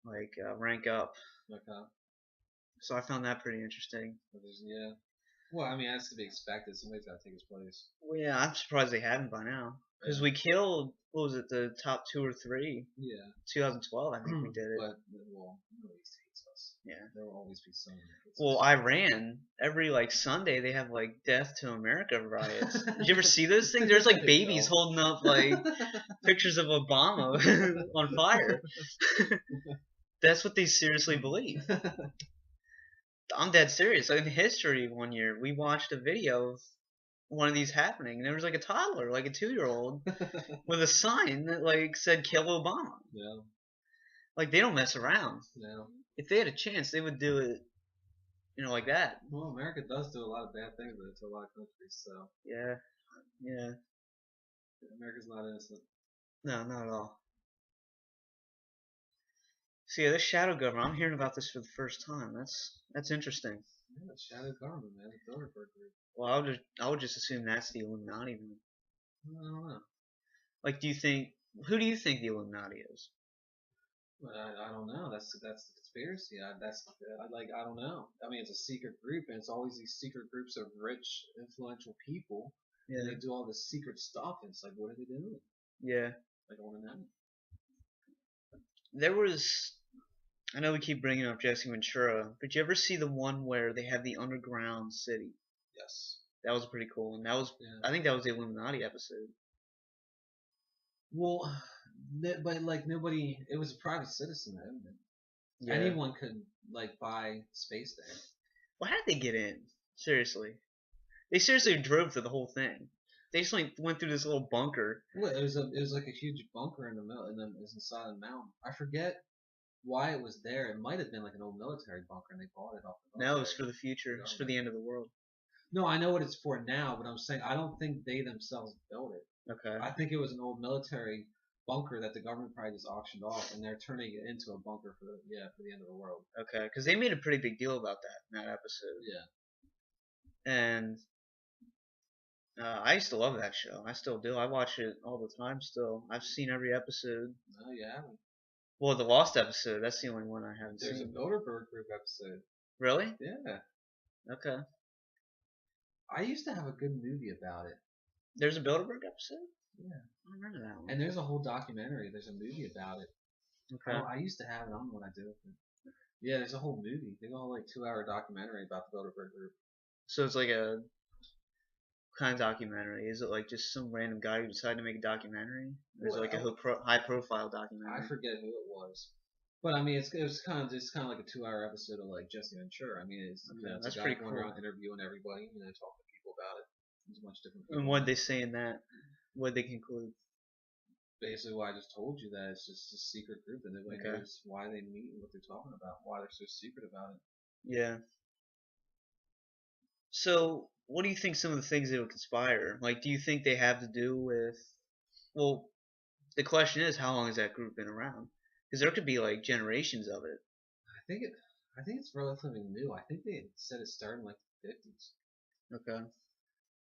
A: like rank up.
B: Okay.
A: So I found that pretty interesting.
B: Yeah. Well, I mean, that's to be expected. Somebody's got to take his place.
A: Well, yeah, I'm surprised they haven't by now. Because we killed, what was it, the top 2 or 3?
B: Yeah.
A: 2012, I think we did it.
B: But well, nobody hates us.
A: Yeah.
B: There will always be someone that hates
A: Well,
B: us.
A: Iran, every like Sunday they have like Death to America riots. Did you ever see those things? There's like babies holding up like pictures of Obama on fire. That's what they seriously believe. I'm dead serious. Like in history, one year we watched a video of one of these happening, and there was like a toddler, like a 2-year-old, with a sign that like said "Kill Obama."
B: Yeah.
A: Like they don't mess around.
B: Yeah.
A: If they had a chance, they would do it, like that.
B: Well, America does do a lot of bad things to a lot of countries, so.
A: Yeah. Yeah.
B: America's not innocent.
A: No, not at all. So yeah, this shadow government. I'm hearing about this for the first time. That's interesting.
B: Yeah, shadow government, man. The Bilderberg group.
A: Well, I would just assume that's the Illuminati. Then.
B: I don't know.
A: Like, who do you think the Illuminati is?
B: But I don't know. That's the conspiracy. I don't know. I mean, it's a secret group, and it's always these secret groups of rich, influential people. Yeah. And they do all this secret stuff, and it's like, what are they doing?
A: Yeah.
B: Like, I want to know.
A: There was, I know we keep bringing up Jesse Ventura, but you ever see the one where they have the underground city?
B: Yes.
A: That was pretty cool, and that was, I think that was the Illuminati episode.
B: Well, but like nobody, it was a private citizen, isn't it? Yeah. Anyone could like buy space there.
A: Well, how did they get in? Seriously, they seriously drove through the whole thing. They just like went through this little bunker.
B: Well, it was like a huge bunker in the middle, and then it was inside a mountain. I forget why it was there. It might have been like an old military bunker, and they bought it off the military.
A: No, it was for the future. It's for the end of the world.
B: No, I know what it's for now, but I'm saying I don't think they themselves built it.
A: Okay.
B: I think it was an old military bunker that the government probably just auctioned off, and they're turning it into a bunker for the end of the world.
A: Okay. Because they made a pretty big deal about that in that episode.
B: Yeah.
A: And I used to love that show. I still do. I watch it all the time still. I've seen every episode.
B: No, you haven't.
A: Well, the Lost episode, that's the only one I haven't
B: There's a
A: seen.
B: Bilderberg Group episode.
A: Really?
B: Yeah.
A: Okay.
B: I used to have a good movie about it.
A: There's a Bilderberg episode?
B: Yeah.
A: I don't remember that one.
B: And there's a whole documentary. There's a movie about it.
A: Okay.
B: I used to have it. I don't know what I did with it. Yeah, there's a whole movie. They got a whole like 2 hour documentary about the Bilderberg Group.
A: So it's like a kind of documentary. Is it like just some random guy who decided to make a documentary? Or is it like a high profile documentary?
B: I forget who it was. But I mean, it was kind of like a 2 hour episode of like Jesse Ventura. I mean, it's,
A: Okay,
B: it's
A: that's
B: a guy
A: pretty
B: going
A: cool.
B: around interviewing everybody, talking to people about it. There's a bunch of different people.
A: And what they say in that? What they conclude?
B: Basically, what I just told you, that it's just a secret group, and nobody knows why they meet and what they're talking about, why they're so secret about it.
A: Yeah. So, what do you think some of the things that would conspire? Like, do you think they have to do with? Well, the question is, how long has that group been around? Because there could be like generations of it.
B: I think it's relatively new. I think they said it started in like the 50s.
A: Okay.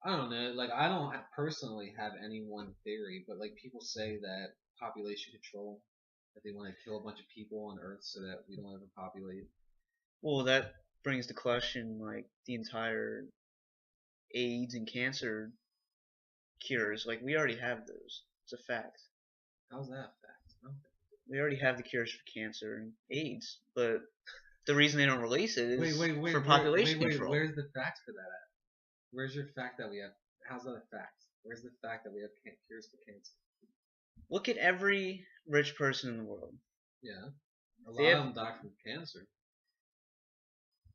B: I don't know. Like, I don't personally have any one theory, but like people say that population control, that they want to kill a bunch of people on Earth so that we don't ever populate.
A: Well, that brings to question like the entire AIDS and cancer cures. Like, we already have those. It's a fact.
B: How's that a fact?
A: We already have the cures for cancer and AIDS, but the reason they don't release it is for population control.
B: Where's the facts for that at? Where's your fact that we have? How's that a fact? Where's the fact that we have cures for cancer?
A: Look at every rich person in the world.
B: Yeah, a lot of them die from cancer.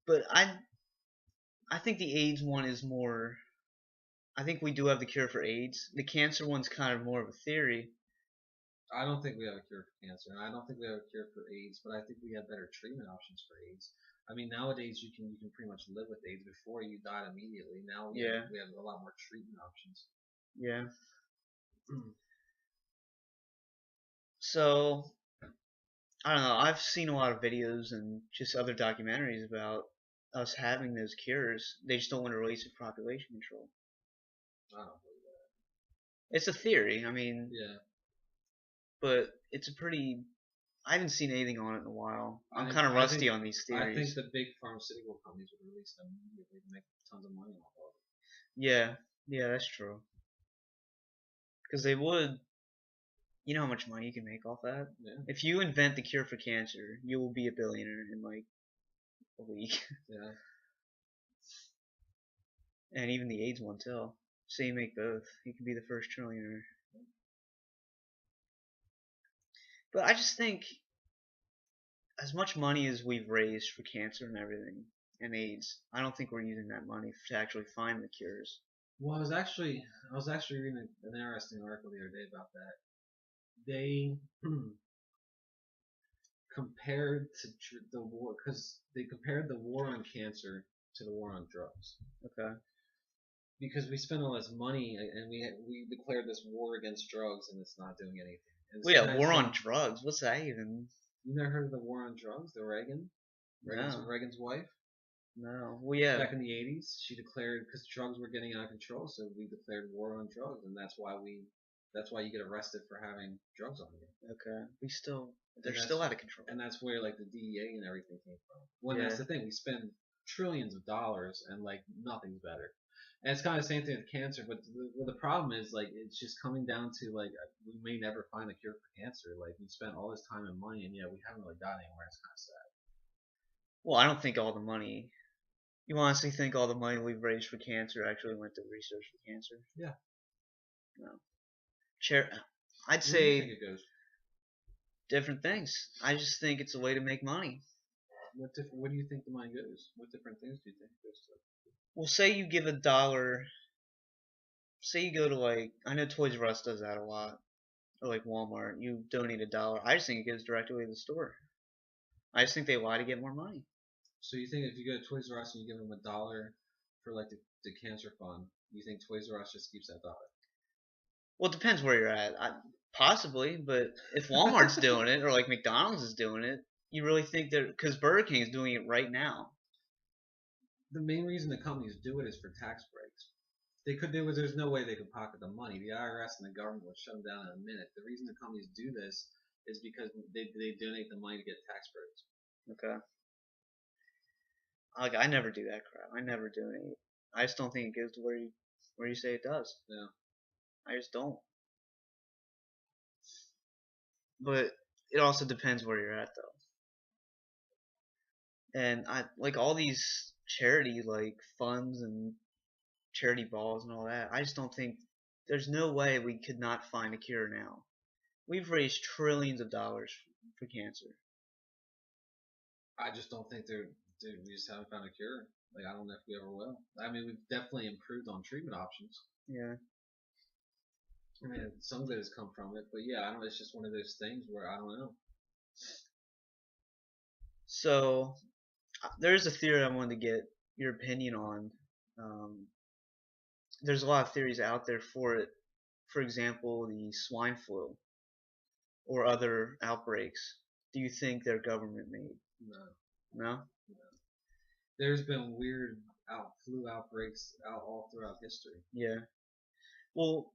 A: But I think the AIDS one is more. I think we do have the cure for AIDS. The cancer one's kind of more of a theory.
B: I don't think we have a cure for cancer, and I don't think we have a cure for AIDS, but I think we have better treatment options for AIDS. I mean, nowadays you can pretty much live with AIDS before you died immediately. Now we have a lot more treatment options.
A: Yeah. So, I don't know. I've seen a lot of videos and just other documentaries about us having those cures. They just don't want to release it for population control.
B: I don't believe that.
A: It's a theory. I mean,
B: yeah.
A: But it's a pretty. I haven't seen anything on it in a while. I'm kind of rusty on these theories.
B: I think the big pharmaceutical companies would release them immediately to make tons of money off of it.
A: Yeah, that's true. Because they would. You know how much money you can make off that?
B: Yeah.
A: If you invent the cure for cancer, you will be a billionaire in like a week.
B: Yeah.
A: And even the AIDS one too. Say you make both, you can be the first trillionaire. But I just think, as much money as we've raised for cancer and everything, and AIDS, I don't think we're using that money to actually find the cures.
B: Well, I was actually reading an interesting article the other day about that. They compared to the war, because they compared the war on cancer to the war on drugs.
A: Okay.
B: Because we spend all this money and we declared this war against drugs and it's not doing anything.
A: Well, yeah, war on drugs. What's that even?
B: You never heard of the war on drugs? The Reagan's wife?
A: No. Well, yeah.
B: Back in the 80s, she declared, because drugs were getting out of control, so we declared war on drugs, and that's why you get arrested for having drugs on you.
A: Okay. They're still out of control.
B: And that's where like the DEA and everything came from. Well, that's the thing. We spend trillions of dollars and like nothing's better. And it's kind of the same thing with cancer, but the problem is like it's just coming down to like we may never find a cure for cancer. Like we spent all this time and money, and yet we haven't really got anywhere. It's kind of sad.
A: Well, I don't think all the money. You honestly think all the money we've raised for cancer actually went to research for cancer?
B: Yeah.
A: No. I'd say.
B: Where do you think it goes?
A: Different things. I just think it's a way to make money.
B: What do you think the money goes? What different things do you think it goes to?
A: Well, say you give $1. Say you go to like, I know Toys R Us does that a lot, or like Walmart. You donate $1. I just think it goes directly to the store. I just think they lie to get more money.
B: So you think if you go to Toys R Us and you give them $1 for like the cancer fund, you think Toys R Us just keeps that dollar?
A: Well, it depends where you're at. Possibly, but if Walmart's doing it or like McDonald's is doing it, you really think that because Burger King is doing it right now?
B: The main reason the companies do it is for tax breaks. They could do it. There's no way they could pocket the money. The IRS and the government would shut them down in a minute. The reason the companies do this is because they donate the money to get tax breaks.
A: Okay. Like I never do that crap. I never do any. I just don't think it goes to where you say it does.
B: Yeah.
A: I just don't. But it also depends where you're at though. And I like all these charity like funds and charity balls and all that. I just don't think there's no way we could not find a cure now. We've raised trillions of dollars for cancer.
B: I just don't think we just haven't found a cure. Like I don't know if we ever will. I mean, we've definitely improved on treatment options.
A: Yeah.
B: I mean, some good has come from it, but yeah, I don't. It's just one of those things where I don't know.
A: So there's a theory I wanted to get your opinion on. Um, there's a lot of theories out there for it. For example, the swine flu or other outbreaks. Do you think they're government made?
B: No,
A: No?
B: no. There's been weird flu outbreaks all throughout history.
A: Yeah. Well,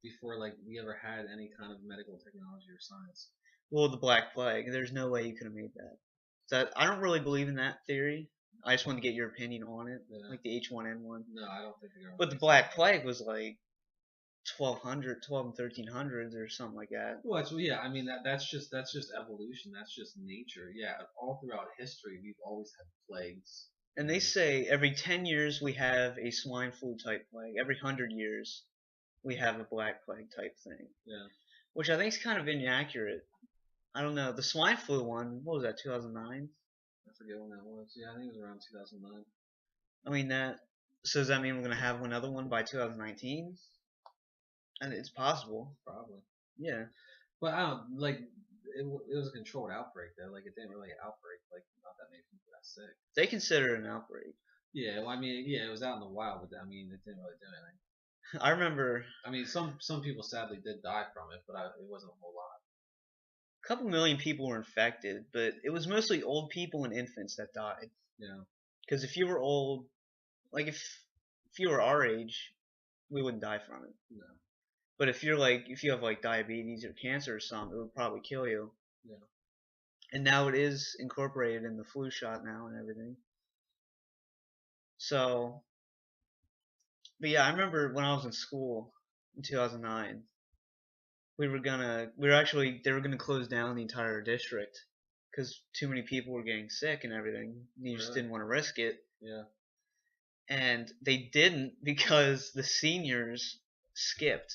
B: before like we ever had any kind of medical technology or science.
A: Well, the Black Plague. There's no way you could have made that. So I don't really believe in that theory. I just want to get your opinion on it,
B: Yeah.
A: like the H1N1.
B: No, I don't think they're.
A: But the Black Plague was like 1200, 12 and 1300s or something like that.
B: Well, yeah. I mean that's just evolution. That's just nature. Yeah. All throughout history, we've always had plagues.
A: And they say every 10 years we have a swine flu type plague. Every 100 years we have a Black Plague type thing.
B: Yeah.
A: Which I think is kind of inaccurate. I don't know. The swine flu one, what was that, 2009?
B: I forget when that was. Yeah, I think it was around 2009.
A: I mean that. So does that mean we're gonna have another one by 2019? And it's possible.
B: Probably.
A: Yeah.
B: But I don't like. It was a controlled outbreak though. Like it didn't really outbreak. Like not that many people got sick.
A: They consider it an outbreak.
B: Yeah. Well, I mean, yeah, it was out in the wild, but I mean, it didn't really do anything.
A: I remember.
B: I mean, some people sadly did die from it, but it wasn't a whole lot.
A: A couple million people were infected, but it was mostly old people and infants that died.
B: Yeah.
A: Because if you were old, like if you were our age, we wouldn't die from it.
B: No.
A: But if you have like diabetes or cancer or something, it would probably kill you.
B: Yeah.
A: And now it is incorporated in the flu shot now and everything. So, but yeah, I remember when I was in school in 2009, they were gonna close down the entire district because too many people were getting sick and everything. You just didn't want to risk it.
B: Yeah.
A: And they didn't because the seniors skipped.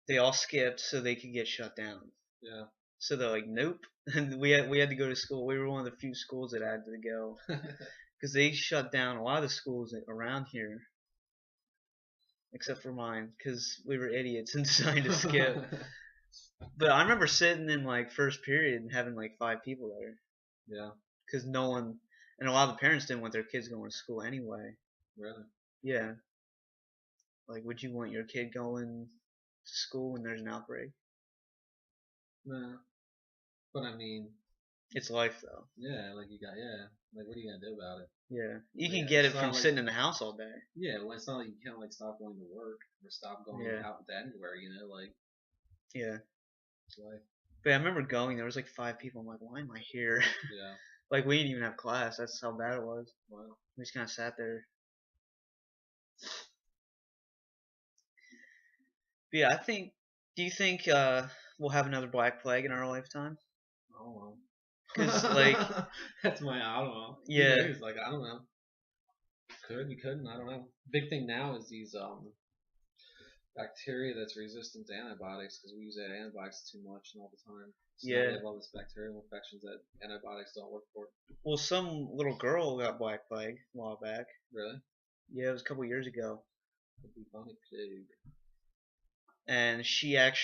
A: They all skipped so they could get shut down.
B: Yeah.
A: So they're like, nope. And we had to go to school. We were one of the few schools that had to go because they shut down a lot of the schools around here, except for mine, because we were idiots and decided to skip. But I remember sitting in like first period and having like 5 people there.
B: Yeah.
A: Because no one, and a lot of the parents didn't want their kids going to school anyway.
B: Really?
A: Yeah. Like, would you want your kid going to school when there's an outbreak?
B: No. But I mean,
A: it's life though.
B: Yeah, like like what are you gonna do about it?
A: Yeah, you can get it from sitting in the house all day.
B: Yeah, well, it's not like you can't like stop going to work or stop going out to anywhere, like.
A: Yeah.
B: It's life.
A: But I remember going. There was like 5 people. I'm like, why am I here?
B: Yeah.
A: Like we didn't even have class. That's how bad it was.
B: Wow.
A: We just kind of sat there. But yeah, do you think we'll have another Black Plague in our lifetime?
B: I don't know.
A: Because like
B: that's I don't know.
A: Yeah.
B: Like I don't know. Could you couldn't? I don't know. Big thing now is these bacteria that's resistant to antibiotics because we use antibiotics too much and all the time. So
A: yeah.
B: We have all these bacterial infections that antibiotics don't work for.
A: Well, some little girl got Black Plague a while back.
B: Really?
A: Yeah, it was a couple years ago.
B: The bubonic plague.
A: And she like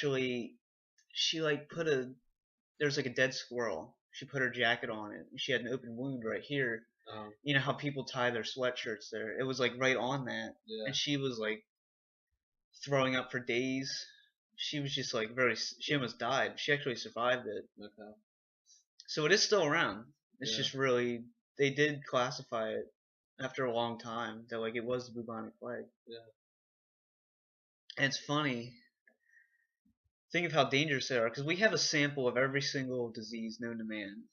A: there's like a dead squirrel. She put her jacket on it. And she had an open wound right here. You know how people tie their sweatshirts there? It was like right on that,
B: Yeah.
A: and she was like throwing up for days. She was just like she almost died. She actually survived it.
B: Okay.
A: So it is still around. It's
B: Yeah.
A: just really they did classify it after a long time that like it was the bubonic plague.
B: Yeah.
A: And it's funny. Think of how dangerous they are because we have a sample of every single disease known to man.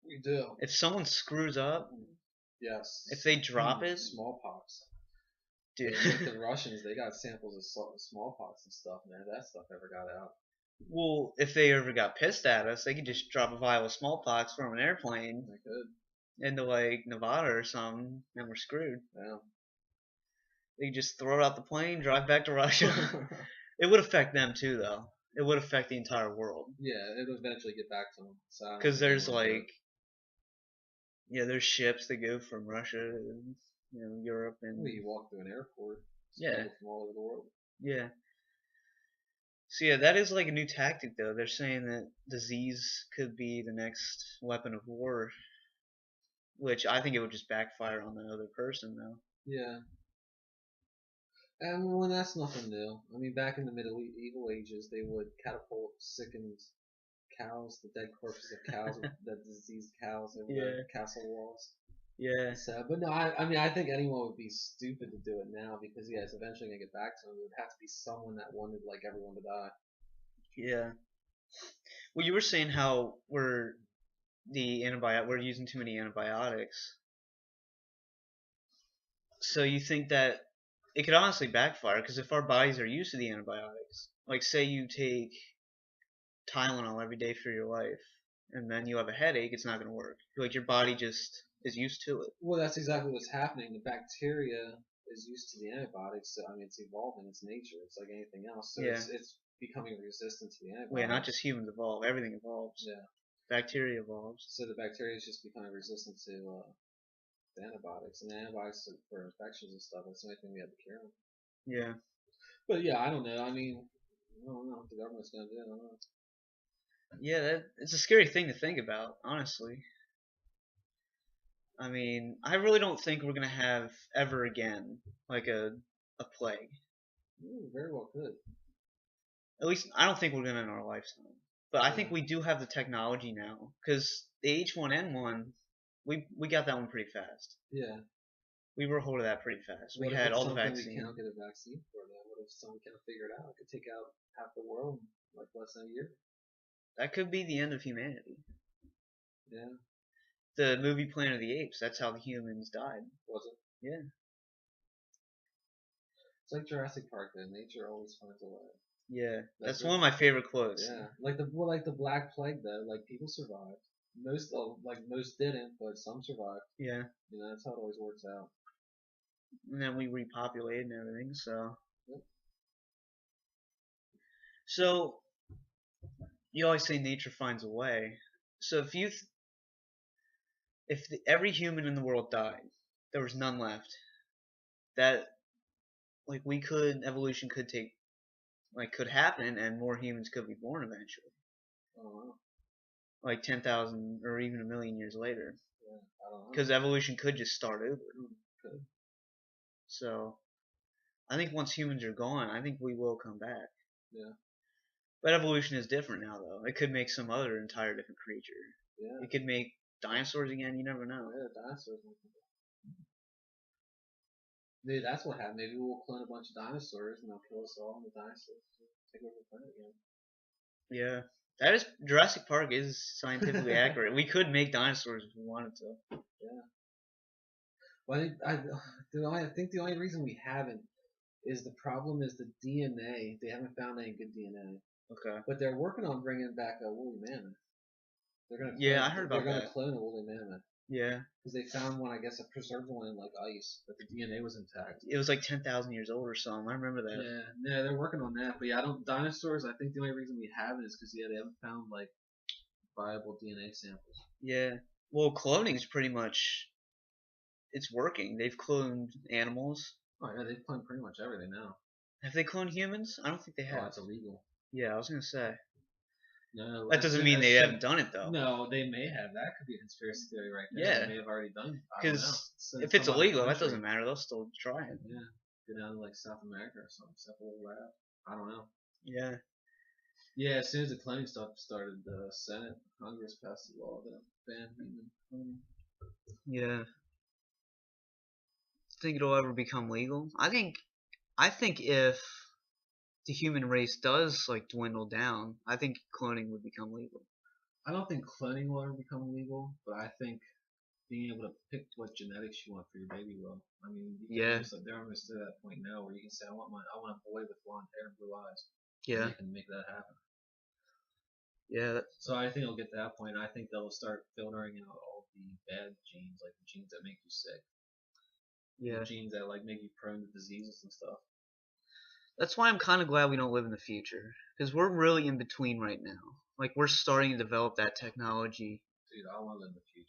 B: We do.
A: If someone screws up,
B: Yes.
A: if they drop it,
B: Smallpox.
A: dude.
B: Like the Russians, they got samples of smallpox and stuff, man. That stuff never got out.
A: Well, if they ever got pissed at us, they could just drop a vial of smallpox from an airplane
B: They could.
A: into like Nevada or something, and we're screwed.
B: Yeah.
A: They could just throw it out the plane, drive back to Russia. It would affect them too, though. It would affect the entire world.
B: Yeah, it'll eventually get back to them.
A: Because there's like, yeah, there's ships that go from Russia to Europe and.
B: Well, you walk through an airport.
A: Yeah.
B: From all over the world.
A: Yeah. So yeah, that is like a new tactic though. They're saying that disease could be the next weapon of war, which I think it would just backfire on the other person though.
B: Yeah. And when that's nothing new. I mean, back in the medieval ages, they would catapult sickened cows, the dead corpses of cows, the diseased cows over the castle walls.
A: Yeah.
B: So, but no, I mean, I think anyone would be stupid to do it now because yeah, it's eventually gonna get back to them. It would have to be someone that wanted like everyone to die.
A: Yeah. Well, you were saying how we're using too many antibiotics. So you think that it could honestly backfire because if our bodies are used to the antibiotics, like say you take Tylenol every day for your life, and then you have a headache, it's not going to work. Like your body just is used to it.
B: Well, that's exactly what's happening. The bacteria is used to the antibiotics. So, I mean, it's evolving. It's nature. It's like anything else. So it's becoming resistant to the antibiotics.
A: Well, yeah, not just humans evolve. Everything evolves.
B: Yeah.
A: Bacteria evolves.
B: So the bacteria is just becoming resistant to the antibiotics. And the antibiotics for infections and stuff, that's the only thing we have to cure them.
A: Yeah.
B: But yeah, I don't know. I mean, I don't know what the government's going to do. I don't know.
A: Yeah, it's a scary thing to think about, honestly. I mean, I really don't think we're gonna have ever again like a plague.
B: Very well could.
A: At least I don't think we're gonna in our lifetime. But I think we do have the technology now because the H1N1, we got that one pretty fast.
B: Yeah.
A: We were hold of that pretty fast.
B: What
A: we had all the
B: vaccines.
A: vaccine.
B: We can't get a vaccine for that. What if someone can't figure it out? It could take out half the world in like less than a year.
A: That could be the end of humanity.
B: Yeah.
A: The movie Planet of the Apes, that's how the humans died.
B: Was it?
A: Yeah.
B: It's like Jurassic Park, then. Nature always finds a way.
A: Yeah. That's one of my favorite quotes.
B: Yeah. Like the Black Plague though, like people survived. Most didn't, but some survived.
A: Yeah.
B: You know, that's how it always works out.
A: And then we repopulated and everything, so.
B: Yep.
A: So, you always say nature finds a way. So if every human in the world died, there was none left. That, like, evolution could happen, and more humans could be born eventually.
B: Oh wow.
A: Like 10,000 or even a million years later.
B: Yeah, I don't know.
A: Because evolution could just start over.
B: Could.
A: So, I think once humans are gone, I think we will come back.
B: Yeah.
A: But evolution is different now, though. It could make some other entire different creature.
B: Yeah.
A: It could make dinosaurs again. You never know.
B: Yeah, dinosaurs. Maybe that's what happened. Maybe we'll clone a bunch of dinosaurs and they'll kill us all, and the dinosaurs will take over the planet again.
A: Yeah. That is Jurassic Park is scientifically accurate. We could make dinosaurs if we wanted to.
B: Yeah. Well, I think the only reason we haven't is the problem is the DNA. They haven't found any good DNA.
A: Okay.
B: But they're working on bringing back a woolly mammoth. They're gonna.
A: Yeah, I heard about that.
B: They're gonna clone a woolly mammoth.
A: Yeah.
B: Because they found one, I guess, a preserved one in like ice, but the DNA was intact.
A: It was like 10,000 years old or something. I remember that.
B: Yeah, they're working on that. But yeah, dinosaurs. I think the only reason we haven't is because they haven't found like viable DNA samples.
A: Yeah. Well, cloning is pretty much. It's working. They've cloned animals.
B: Oh yeah, they've cloned pretty much everything now.
A: Have they cloned humans? I don't think they have.
B: Oh, it's illegal.
A: Yeah, I was gonna say.
B: No,
A: That doesn't mean they haven't done it though.
B: No, they may have. That could be a conspiracy theory right there.
A: Yeah.
B: They may have already done. I don't know.
A: Because if it's illegal, that doesn't matter. They'll still try it.
B: Yeah, go down to like South America or something. Set a little lab. I don't know.
A: Yeah.
B: Yeah, as soon as the cloning stuff started, the Senate, Congress passed a law that banned human cloning.
A: Yeah. Think it'll ever become legal? I think if the human race does like dwindle down, I think cloning would become legal.
B: I don't think cloning will ever become legal, but I think being able to pick what genetics you want for your baby will. I mean,
A: Yeah.
B: They're almost to that point now where you can say, I want a boy with blonde hair and blue eyes.
A: Yeah.
B: And they can make that happen.
A: Yeah.
B: So I think it'll get to that point. I think they'll start filtering out all the bad genes, like the genes that make you sick.
A: Yeah.
B: The genes that like make you prone to diseases and stuff.
A: That's why I'm kind of glad we don't live in the future, because we're really in between right now. Like we're starting to develop that technology.
B: Dude, I want to live in the future.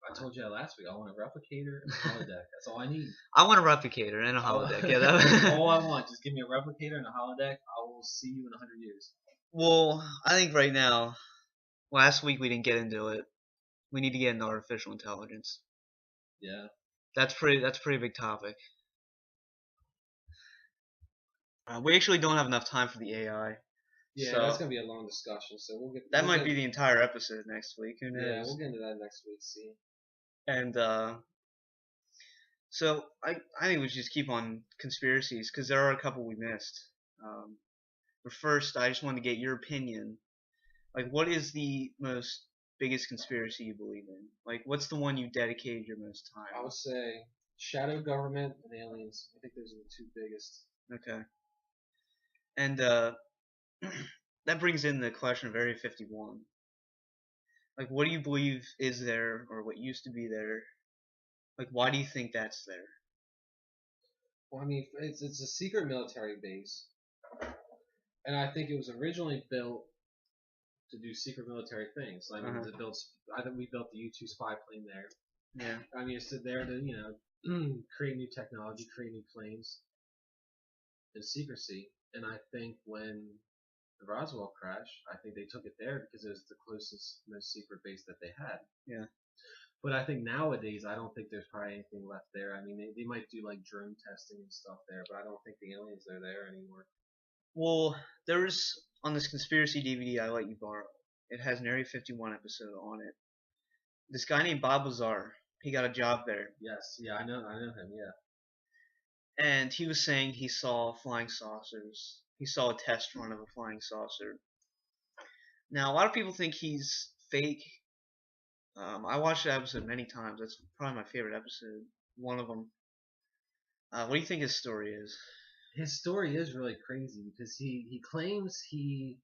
B: I told you that last week. I want a replicator and a holodeck. That's all I need.
A: I want a replicator and a holodeck. Yeah, that
B: all I want. Just give me a replicator and a holodeck. I will see you in 100 years.
A: Well, I think right now, last week we didn't get into it. We need to get into artificial intelligence.
B: Yeah.
A: That's pretty big topic. We actually don't have enough time for the AI.
B: Yeah,
A: so
B: that's gonna be a long discussion. So we'll get.
A: That might be the entire episode next week. Who knows?
B: Yeah, we'll get into that next week. See.
A: And so I think we should just keep on conspiracies because there are a couple we missed. But first, I just wanted to get your opinion. Like, what is the most biggest conspiracy you believe in? Like, what's the one you dedicated your most time?
B: I would say shadow government and aliens. I think those are the two biggest.
A: Okay. And that brings in the question of Area 51. Like, what do you believe is there, or what used to be there? Like, why do you think that's there?
B: Well, I mean, it's a secret military base, and I think it was originally built to do secret military things. I mean, I think we built the U-2 spy plane there.
A: Yeah.
B: I mean, it's there to create new technology, create new planes in secrecy. And I think when the Roswell crash, I think they took it there because it was the closest, most secret base that they had.
A: Yeah.
B: But I think nowadays, I don't think there's probably anything left there. I mean, they might do like drone testing and stuff there, but I don't think the aliens are there anymore.
A: Well, there's on this conspiracy DVD I let you borrow. It has an Area 51 episode on it. This guy named Bob Lazar, he got a job there.
B: Yes, yeah, I know him, yeah.
A: And he was saying he saw flying saucers. He saw a test run of a flying saucer. Now, a lot of people think he's fake. I watched that episode many times. That's probably my favorite episode. One of them. What do you think his story is?
B: His story is really crazy because he claims he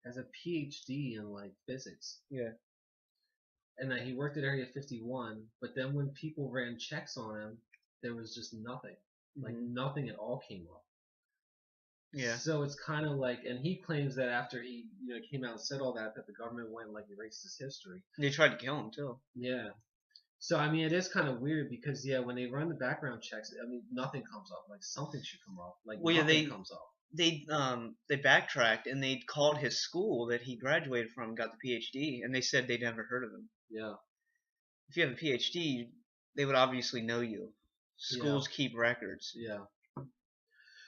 B: has a PhD in like physics.
A: Yeah.
B: And that he worked at Area 51, but then when people ran checks on him, there was just nothing. Like nothing at all came up.
A: Yeah.
B: So it's kind of like, and he claims that after he came out and said all that the government went and like erased his history.
A: They tried to kill him too.
B: Yeah. So I mean, it is kind of weird because when they run the background checks, I mean, nothing comes up. Like something should come up. Like nothing comes up.
A: They backtracked and they called his school that he graduated from and got the PhD, and they said they'd never heard of him.
B: Yeah.
A: If you have a PhD, they would obviously know you. Schools keep records.
B: Yeah.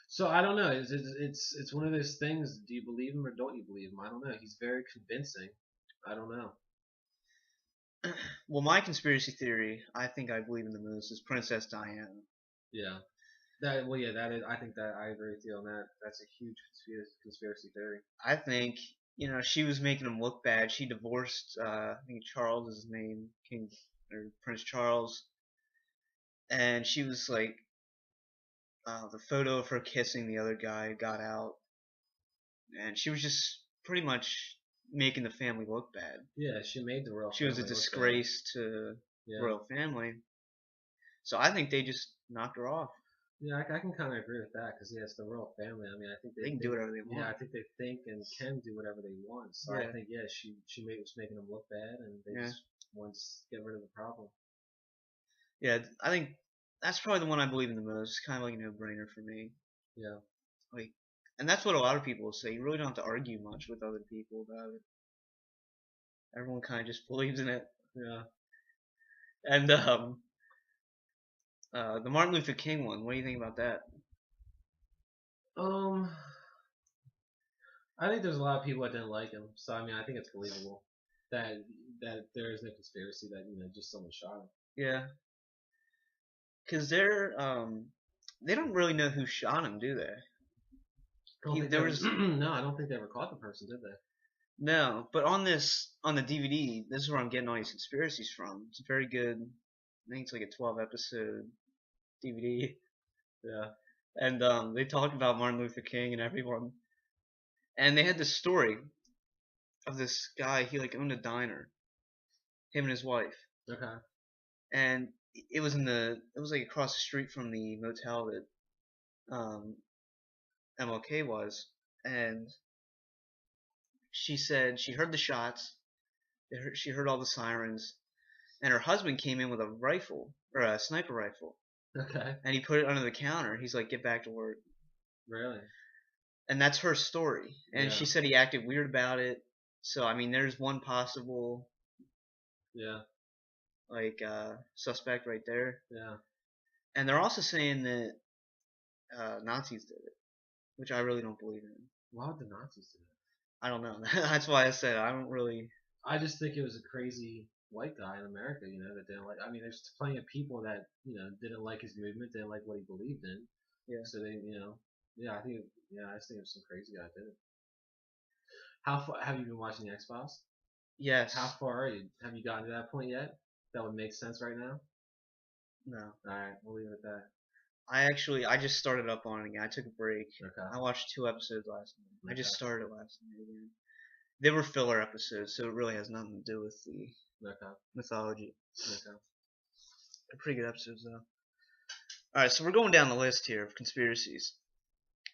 B: So I don't know. It's one of those things. Do you believe him or don't you believe him? I don't know. He's very convincing. I don't know.
A: Well, my conspiracy theory, I think I believe in the most, is Princess Diana.
B: Yeah. That is. I think that I agree with you on that. That's a huge conspiracy theory.
A: I think she was making him look bad. She divorced. I think Charles is his name, King or Prince Charles, and she was like, the photo of her kissing the other guy got out, and she was just pretty much making the family look bad.
B: Yeah, she made the royal.
A: She was a disgrace to the royal family. So I think they just knocked her off.
B: Yeah, I can kind of agree with that because it's the royal family. I mean, I think
A: they can do whatever they want.
B: Yeah, I think they think and can do whatever they want. So I think she was making them look bad, and they just wanted to get rid of the problem.
A: Yeah, I think that's probably the one I believe in the most. It's kind of like a no-brainer for me.
B: Yeah.
A: And that's what a lot of people will say. You really don't have to argue much with other people about it. Everyone kind of just believes in it.
B: Yeah.
A: And the Martin Luther King one. What do you think about that?
B: Um, I think there's a lot of people that didn't like him, so I mean, I think it's believable that there is no conspiracy that just someone shot him.
A: Yeah, because they don't really know who shot him, do they? There was
B: no, I don't think they ever caught the person, did they?
A: no, but on the DVD, this is where I'm getting all these conspiracies from. It's very good. I think it's like a 12 episode DVD.
B: Yeah.
A: And they talked about Martin Luther King and everyone. And they had this story of this guy. He like owned a diner, him and his wife.
B: Okay.
A: And it was like across the street from the motel that MLK was. And she said she heard the shots. She heard all the sirens, and her husband came in with a rifle or a sniper rifle,
B: Okay.
A: and he put it under the counter. He's like, "Get back to work."
B: Really?
A: And that's her story. And
B: Yeah.
A: she said he acted weird about it. So I mean, there's one possible
B: Yeah.
A: like suspect right there.
B: Yeah.
A: And they're also saying that Nazis did it, which I really don't believe in.
B: Why would the Nazis do
A: I don't know. That's why I said I don't really.
B: I just think it was a crazy white guy in America, that didn't like. I mean, there's plenty of people that didn't like his movement, didn't like what he believed in.
A: Yeah.
B: So they, yeah, I just think it was some crazy guy did it. How far have you been watching the X Files?
A: Yes.
B: How far are you? Have you gotten to that point yet? That would make sense right now.
A: No.
B: All right, we'll leave it at that.
A: I just started up on it again. I took a break.
B: Okay.
A: I watched 2 episodes last night. I just
B: Okay.
A: started it last night again. They were filler episodes, so it really has nothing to do with the mythology.
B: Okay.
A: They're pretty good episodes though. Alright, so we're going down the list here of conspiracies.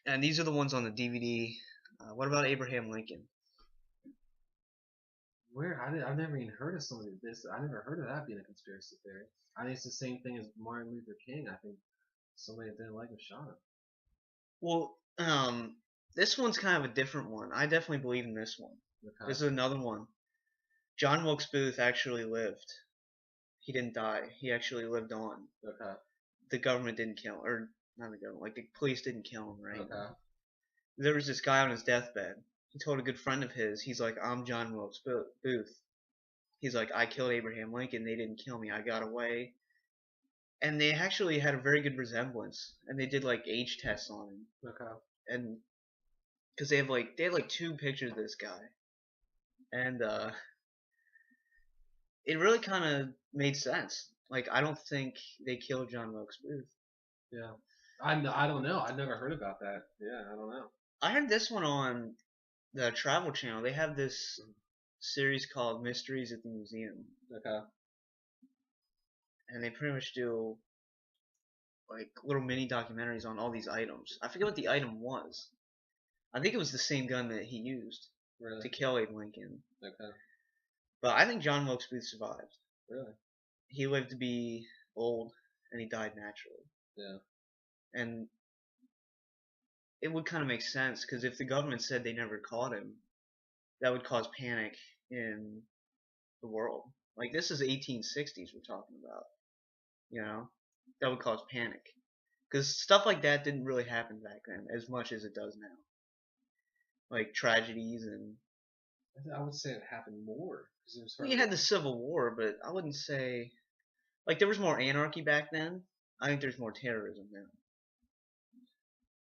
A: And these are the ones on the DVD. What about Abraham Lincoln?
B: I've never even heard of something this. I never heard of that being a conspiracy theory. I think it's the same thing as Martin Luther King. I think somebody that didn't like him shot him.
A: Well, this one's kind of a different one. I definitely believe in this one.
B: Okay.
A: This is another one. John Wilkes Booth actually lived. He didn't die. He actually lived on.
B: Okay.
A: The government didn't kill him, or not the government, like the police didn't kill him, right?
B: Okay.
A: There was this guy on his deathbed. He told a good friend of his, he's like, "I'm John Wilkes Booth." He's like, "I killed Abraham Lincoln. They didn't kill me. I got away." And they actually had a very good resemblance, and they did like age tests on him.
B: Okay.
A: And because they had like 2 pictures of this guy, and it really kind of made sense. Like I don't think they killed John Wilkes Booth.
B: Yeah. I don't know. I've never heard about that. Yeah, I don't know.
A: I heard this one on the Travel Channel. They have this series called Mysteries at the Museum.
B: Okay.
A: And they pretty much do like little mini documentaries on all these items. I forget what the item was. I think it was the same gun that he used to kill Abe Lincoln.
B: Okay.
A: But I think John Wilkes Booth survived.
B: Really?
A: He lived to be old, and he died naturally.
B: Yeah.
A: And it would kind of make sense, because if the government said they never caught him, that would cause panic in the world. Like, this is 1860s we're talking about. That would cause panic. Because stuff like that didn't really happen back then as much as it does now. Like tragedies and...
B: I would say it happened more.
A: Well, you had the Civil War, but I wouldn't say... Like, there was more anarchy back then. I think there's more terrorism now.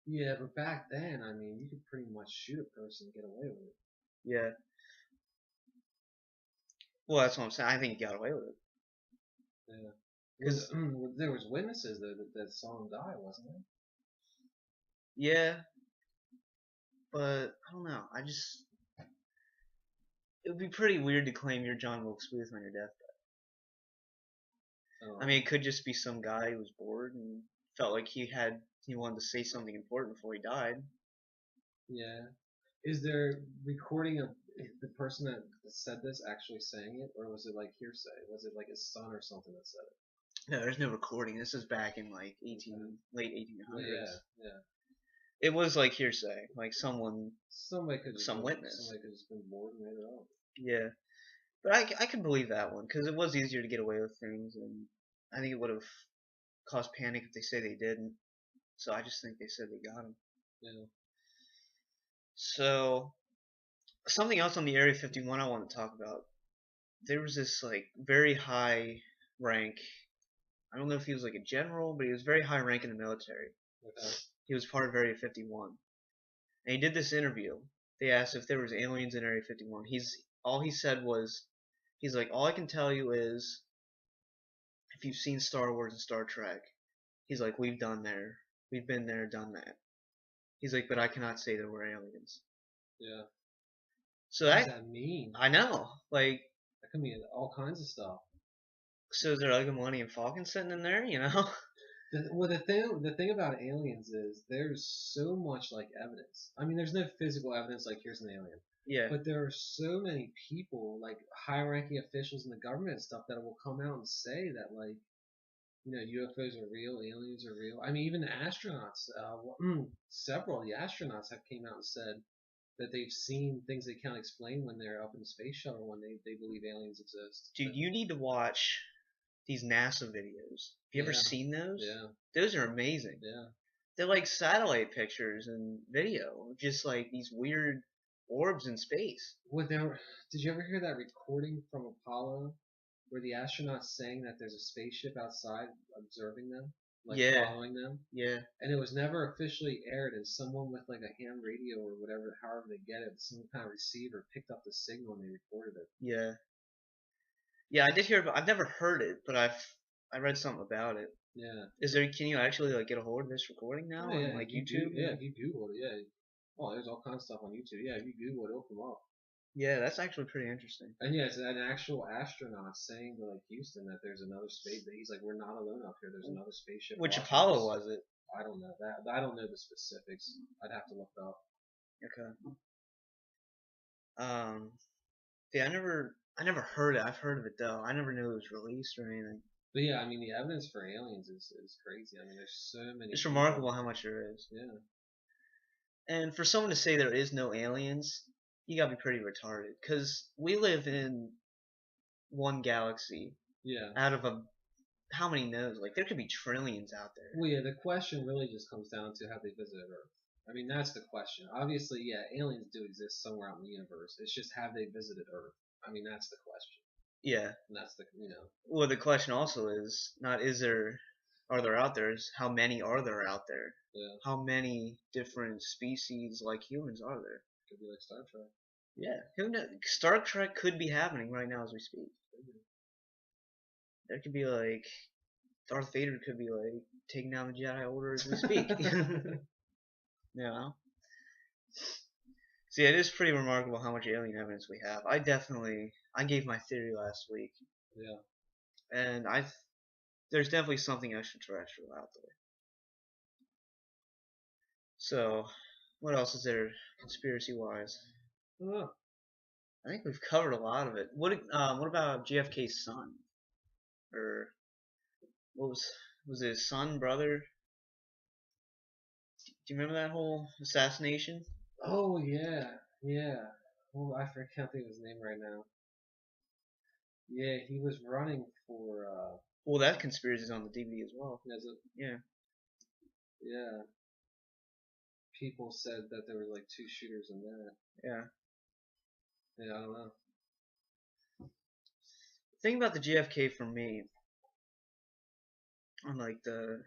B: Yeah, but back then, I mean, you could pretty much shoot a person and get away with it.
A: Yeah. Well, that's what I'm saying. I think he got away with it.
B: Yeah. Because there was witnesses that saw him die, wasn't there?
A: Yeah. But, I don't know. It would be pretty weird to claim you're John Wilkes Booth on your deathbed. I mean, it could just be some guy who was bored and felt like he wanted to say something important before he died.
B: Yeah. Is there recording of the person that said this actually saying it, or was it like hearsay? Was it like his son or something that said it?
A: No, there's no recording. This is back in like late 1800s.
B: Yeah.
A: It was like hearsay, like some witness.
B: Somebody could have just been bored and made it up.
A: Yeah. But I can believe that one because it was easier to get away with things, and I think it would have caused panic if they say they didn't. So I just think they said they got him.
B: Yeah.
A: So something else on the Area 51 I want to talk about. There was this like very high rank. I don't know if he was like a general, but he was very high rank in the military.
B: Okay.
A: He was part of Area 51, and he did this interview. They asked if there was aliens in Area 51. All he said was, he's like, all I can tell you is if you've seen Star Wars and Star Trek, he's like, we've been there, done that. He's like, but I cannot say there were aliens.
B: Yeah.
A: So
B: What does that mean?
A: I know, like,
B: That could mean all kinds of stuff.
A: so is there like a Millennium Falcon sitting in there, you know?
B: Well, the thing about aliens is there's so much like evidence. I mean, there's no physical evidence like here's an alien,
A: Yeah,
B: but there are so many people, like high-ranking officials in the government and stuff, that will come out and say that like UFOs are real, aliens are real. I mean, even the astronauts, several of the astronauts have came out and said that they've seen things they can't explain when they're up in the space shuttle when they believe aliens exist.
A: dude, you need to watch these NASA videos. Have you ever
B: Yeah.
A: seen those?
B: Yeah.
A: Those are amazing.
B: Yeah.
A: They're like satellite pictures and video, just like these weird orbs in space.
B: Did you ever hear that recording from Apollo where the astronauts saying that there's a spaceship outside observing them, like
A: Yeah,
B: following them?
A: yeah,
B: And it was never officially aired, and someone with like a ham radio or whatever, however they get it, some kind of receiver picked up the signal and they recorded it.
A: yeah, yeah. I did hear about. I've never heard it, but I read something about it.
B: Yeah.
A: Is there? Can you actually like get a hold of this recording now
B: Oh yeah.
A: on like
B: If you
A: YouTube?
B: yeah, if you Google it, yeah. Oh, there's all kinds of stuff on YouTube. Yeah, if you Google it, it'll come up.
A: Yeah, that's actually pretty interesting.
B: And yeah, it's an actual astronaut saying to like Houston that there's another space. That he's like, we're not alone up here. There's another spaceship.
A: Which
B: watching
A: Apollo
B: us."
A: was it?
B: I don't know that. I don't know the specifics. I'd have to look it up.
A: Okay. Yeah, I never heard it. I've heard of it though. I never knew it was released or anything.
B: But yeah, I mean, the evidence for aliens is crazy. I mean, there's so many.
A: It's
B: people.
A: remarkable how much there is.
B: Yeah.
A: And for someone to say there is no aliens, you gotta be pretty retarded. Cause we live in one galaxy
B: Yeah.
A: out of how many knows? Like there could be trillions out there.
B: Well, yeah. The question really just comes down to have they visited Earth. I mean, that's the question. Obviously, yeah, aliens do exist somewhere out in the universe. It's just have they visited Earth? I mean, that's the question.
A: Yeah.
B: And that's the
A: Well, the question also is not are there out there? Is how many are there out there?
B: Yeah.
A: How many different species like humans are there?
B: Could be like Star Trek.
A: Yeah. Who knows? Star Trek could be happening right now as we speak. There could be like Darth Vader could be like taking down the Jedi Order as we speak. You know? See, it is pretty remarkable how much alien evidence we have. I gave my theory last week.
B: Yeah.
A: And there's definitely something extraterrestrial out there. So, what else is there conspiracy-wise?
B: Oh.
A: I think we've covered a lot of it. What about JFK's son? Or what was it his son, brother? Do you remember that whole assassination?
B: Oh yeah, yeah. Well, can't think of his name right now. Yeah, he was running for.
A: Well, that conspiracy is on the DVD as well.
B: As a,
A: Yeah.
B: Yeah. People said that there were like two shooters in that.
A: Yeah.
B: Yeah, I don't know.
A: The thing about the JFK for me, on like the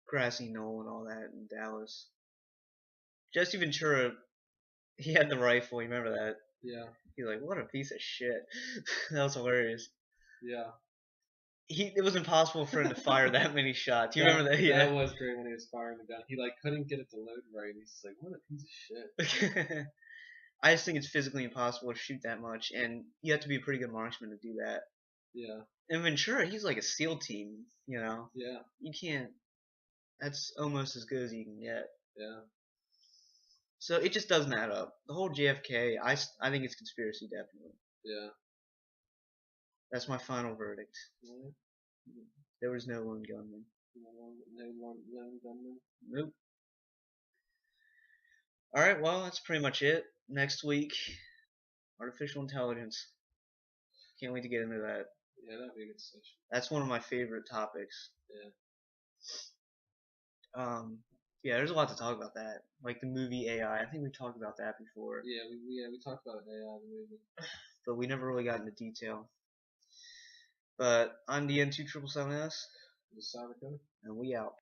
A: grassy knoll and all that in Dallas, Jesse Ventura, he had the rifle. You remember that?
B: Yeah.
A: He's like, what a piece of shit. That was hilarious.
B: Yeah.
A: It was impossible for him to fire that many shots. You remember that? Yeah.
B: That was great when he was firing the gun. He like couldn't get it to load right. He's just like, what a piece of shit.
A: I just think it's physically impossible to shoot that much, and you have to be a pretty good marksman to do that.
B: Yeah.
A: And Ventura, he's like a SEAL team, you know?
B: Yeah.
A: You can't. That's almost as good as you can get.
B: Yeah.
A: So it just doesn't add up. The whole JFK, I think it's conspiracy, definitely.
B: Yeah.
A: That's my final verdict.
B: Yeah.
A: There was no lone gunman.
B: No gunman.
A: Nope. Alright, well, that's pretty much it. Next week, artificial intelligence. Can't wait to get into that.
B: Yeah, that'd be a good session.
A: That's one of my favorite topics.
B: Yeah.
A: Yeah, there's a lot to talk about that. Like the movie AI. I think we talked about that before.
B: Yeah, we talked about AI the movie.
A: But we never really got into detail. But I'm the N2777S.
B: The Cyberden.
A: And we out.